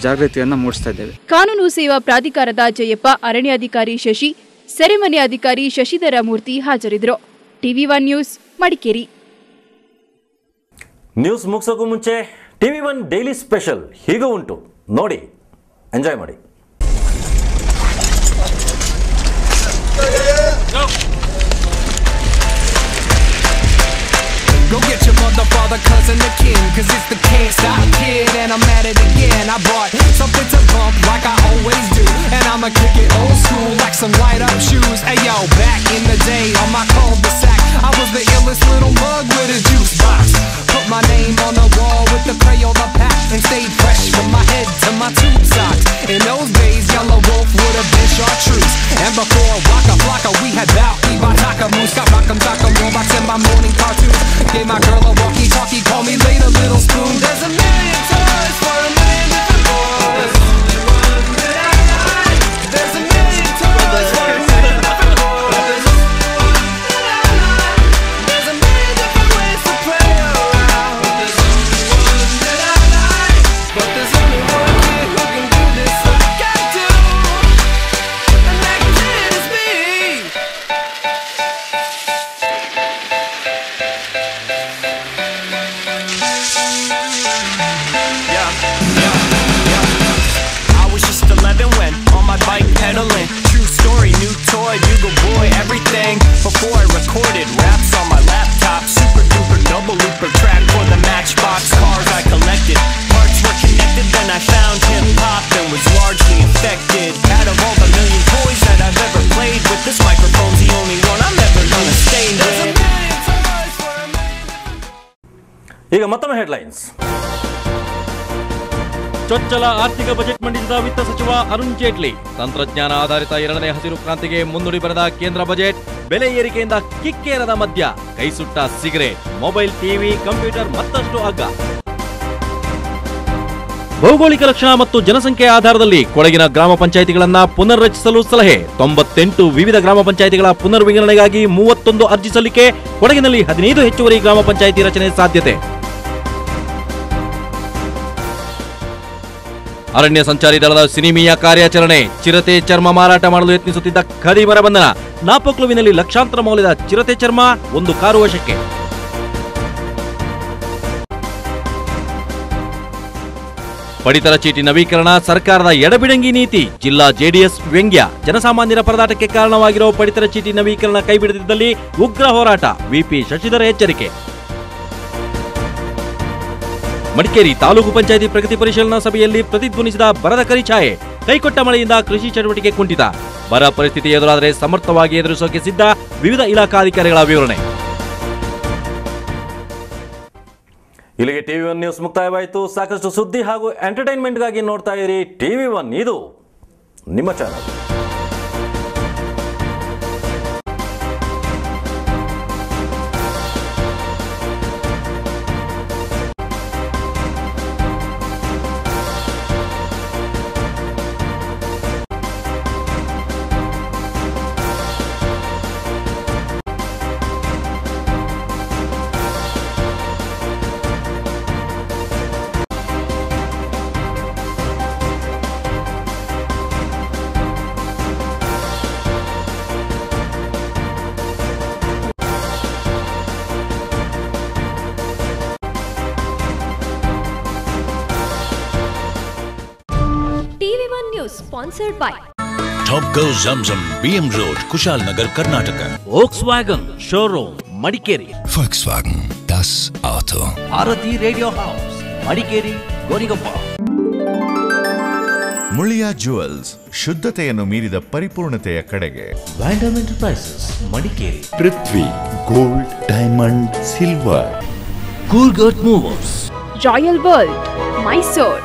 ಜಾಗೃತಿಯನ್ನು ಮೂಡಿಸ್ತಾ ಇದ್ದೇವೆ. ಕಾನೂನು ಸೇವಾ ಪ್ರಾಧಿಕಾರದ ಜಯಪ್ಪ, ಅರಣ್ಯಾಧಿಕಾರಿ ಶಶಿ, ಸೆರೆಮನೆ ಅಧಿಕಾರಿ ಶಶಿಧರ ಮೂರ್ತಿ ಹಾಜರಿದ್ದರು. TV1 news Madikeri. ನ್ಯೂಸ್ ಮುಗಿಸೋಕ್ಕೂ ಮುಂಚೆ TV1 ಡೈಲಿ ಸ್ಪೆಷಲ್ ಹೀಗೂ ಉಂಟು, ನೋಡಿ ಎಂಜಾಯ್ ಮಾಡಿ. Go get your mother, father, cousin, the kin, cause it's the Can't Stop Kid, and I'm at it again. I brought something to bump like I always do, and I'ma kick it old school like some light up shoes. Hey yo, back in the day on my cul-de-sac, I was the illest little mug with a juice box. Put my name on the wall with the Crayola pack and stayed fresh from my head to my tube socks. In those days, Yellow Wolf would have been chartreuse, and before Waka Flocka, we had Bow, Ibataka, Moose, got Rock'em Sock'em, robots in my morning cartoons. Gave my girl a walkie-talkie, call me later, little spoon. There's a million toys for a million different boys. There's only one that I like. There's a million toys for a million different boys. There's only one that I like. There's a million different ways to play around. There's only one that I like. But there's only one kid who can do this like I do. And that kid is me. Bike pedaling, true story, new toy, bugle boy, everything. Before I recorded raps on my laptop, super duper double looper track for the Matchbox cars I collected. Parts were connected, then I found hip hop and was largely affected. Out of all the million toys that I've ever played with, this microphone's the only one I'm ever gonna stay with. ಈಗ ಮತ್ತೊಮ್ಮೆ headlines. ಚೊಚ್ಚಲ ಆರ್ಥಿಕ budget ಮಂಡಿಸಿದ ವಿತ್ತ ಸಚಿವ ಅರುಣ್ ಜೇಟ್ಲಿ. ತಂತ್ರಜ್ಞಾನ ಆಧಾರಿತ ಎರಡನೇ ಹಸಿರು ಕ್ರಾಂತಿಗೆ ಮುನ್ನುಡಿ ಬರೆದ ಕೇಂದ್ರ ಬಜೆಟ್. ಬೆಲೆ ಏರಿಕೆಯಿಂದ ಕಿಕ್ಕೇರದ ಮದ್ಯ, ಕೈಸುಟ್ಟ ಸಿಗರೇಟ್, ಮೊಬೈಲ್, ಟಿವಿ, ಕಂಪ್ಯೂಟರ್ ಮತ್ತಷ್ಟು ಅಗ್ಗ. ಭೌಗೋಳಿಕ ಲಕ್ಷಣ ಮತ್ತು ಜನಸಂಖ್ಯೆ ಆಧಾರದಲ್ಲಿ ಕೊಡಗಿನ ಗ್ರಾಮ ಪಂಚಾಯಿತಿಗಳನ್ನ ಪುನರ್ರಚಿಸಲು ಸಲಹೆ. 98 ವಿವಿಧ ಗ್ರಾಮ ಪಂಚಾಯಿತಿಗಳ ಪುನರ್ವಿಂಗಡಣೆಗಾಗಿ 31 ಅರ್ಜಿ ಸಲ್ಲಿಕೆ. ಕೊಡಗಿನಲ್ಲಿ 15 ಹೆಚ್ಚುವರಿ ಗ್ರಾಮ ಪಂಚಾಯಿತಿ ರಚನೆ ಸಾಧ್ಯತೆ. ಅರಣ್ಯ ಸಂಚಾರಿ ದಳದ ಸಿನಿಮೀಯ ಕಾರ್ಯಾಚರಣೆ. ಚಿರತೆ ಚರ್ಮ ಮಾರಾಟ ಮಾಡಲು ಯತ್ನಿಸುತ್ತಿದ್ದ ಖದೀಮರ ಬಂಧನ. ನಾಪೋಕ್ಲುವಿನಲ್ಲಿ ಲಕ್ಷಾಂತರ ಮೌಲ್ಯದ ಚಿರತೆ ಚರ್ಮ, 1 ಕಾರು ವಶಕ್ಕೆ. ಪಡಿತರ ಚೀಟಿ ನವೀಕರಣ ಸರ್ಕಾರದ ಎಡಬಿಡಂಗಿ ನೀತಿ. ಜಿಲ್ಲಾ ಜೆಡಿಎಸ್ ವ್ಯಂಗ್ಯ. ಜನಸಾಮಾನ್ಯರ ಪರದಾಟಕ್ಕೆ ಕಾರಣವಾಗಿರುವ ಪಡಿತರ ಚೀಟಿ ನವೀಕರಣ ಕೈಬಿಡದಿದ್ದಲ್ಲಿ ಉಗ್ರ ಹೋರಾಟ. ವಿಪಿ ಶಶಿಧರ ಎಚ್ಚರಿಕೆ. ಮಡಿಕೇರಿ ತಾಲೂಕು ಪಂಚಾಯಿತಿ ಪ್ರಗತಿ ಪರಿಶೀಲನಾ ಸಭೆಯಲ್ಲಿ ಪ್ರತಿಧ್ವನಿಸಿದ ಬರದ ಕರಿಛಾಯೆ. ಕೈಕೊಟ್ಟ ಮಳೆಯಿಂದ ಕೃಷಿ ಚಟುವಟಿಕೆ ಕುಂಠಿತ. ಬರ ಪರಿಸ್ಥಿತಿ ಎದುರಾದರೆ ಸಮರ್ಥವಾಗಿ ಎದುರಿಸೋಕೆ ಸಿದ್ಧ. ವಿವಿಧ ಇಲಾಖಾಧಿಕಾರಿಗಳ ವಿವರಣೆ. ಇಲ್ಲಿಗೆ TV1 ನ್ಯೂಸ್ ಮುಕ್ತಾಯವಾಯಿತು. ಸಾಕಷ್ಟು ಸುದ್ದಿ ಹಾಗೂ ಎಂಟರ್ಟೈನ್ಮೆಂಟ್ಗಾಗಿ ನೋಡ್ತಾ ಇರಿ TV1, ಇದು ನಿಮ್ಮ channel. TV1 News sponsored by Top Go Zamzam, BM Road, Kushalnagar, Karnataka. Volkswagen Showroom, Madikeri. Volkswagen, das Auto. Bharati Radio House, Madikeri, Gorigappa. Muliya jewels, ಶುದ್ಧತೆಯನ್ನು ಮೀರಿದ ಪರಿಪೂರ್ಣತೆಯ ಕಡೆಗೆ. Vandam Enterprises, Madikeri. Prithvi Gold, Diamond, Silver. Coolgurt Movers. Royal World, Mysore.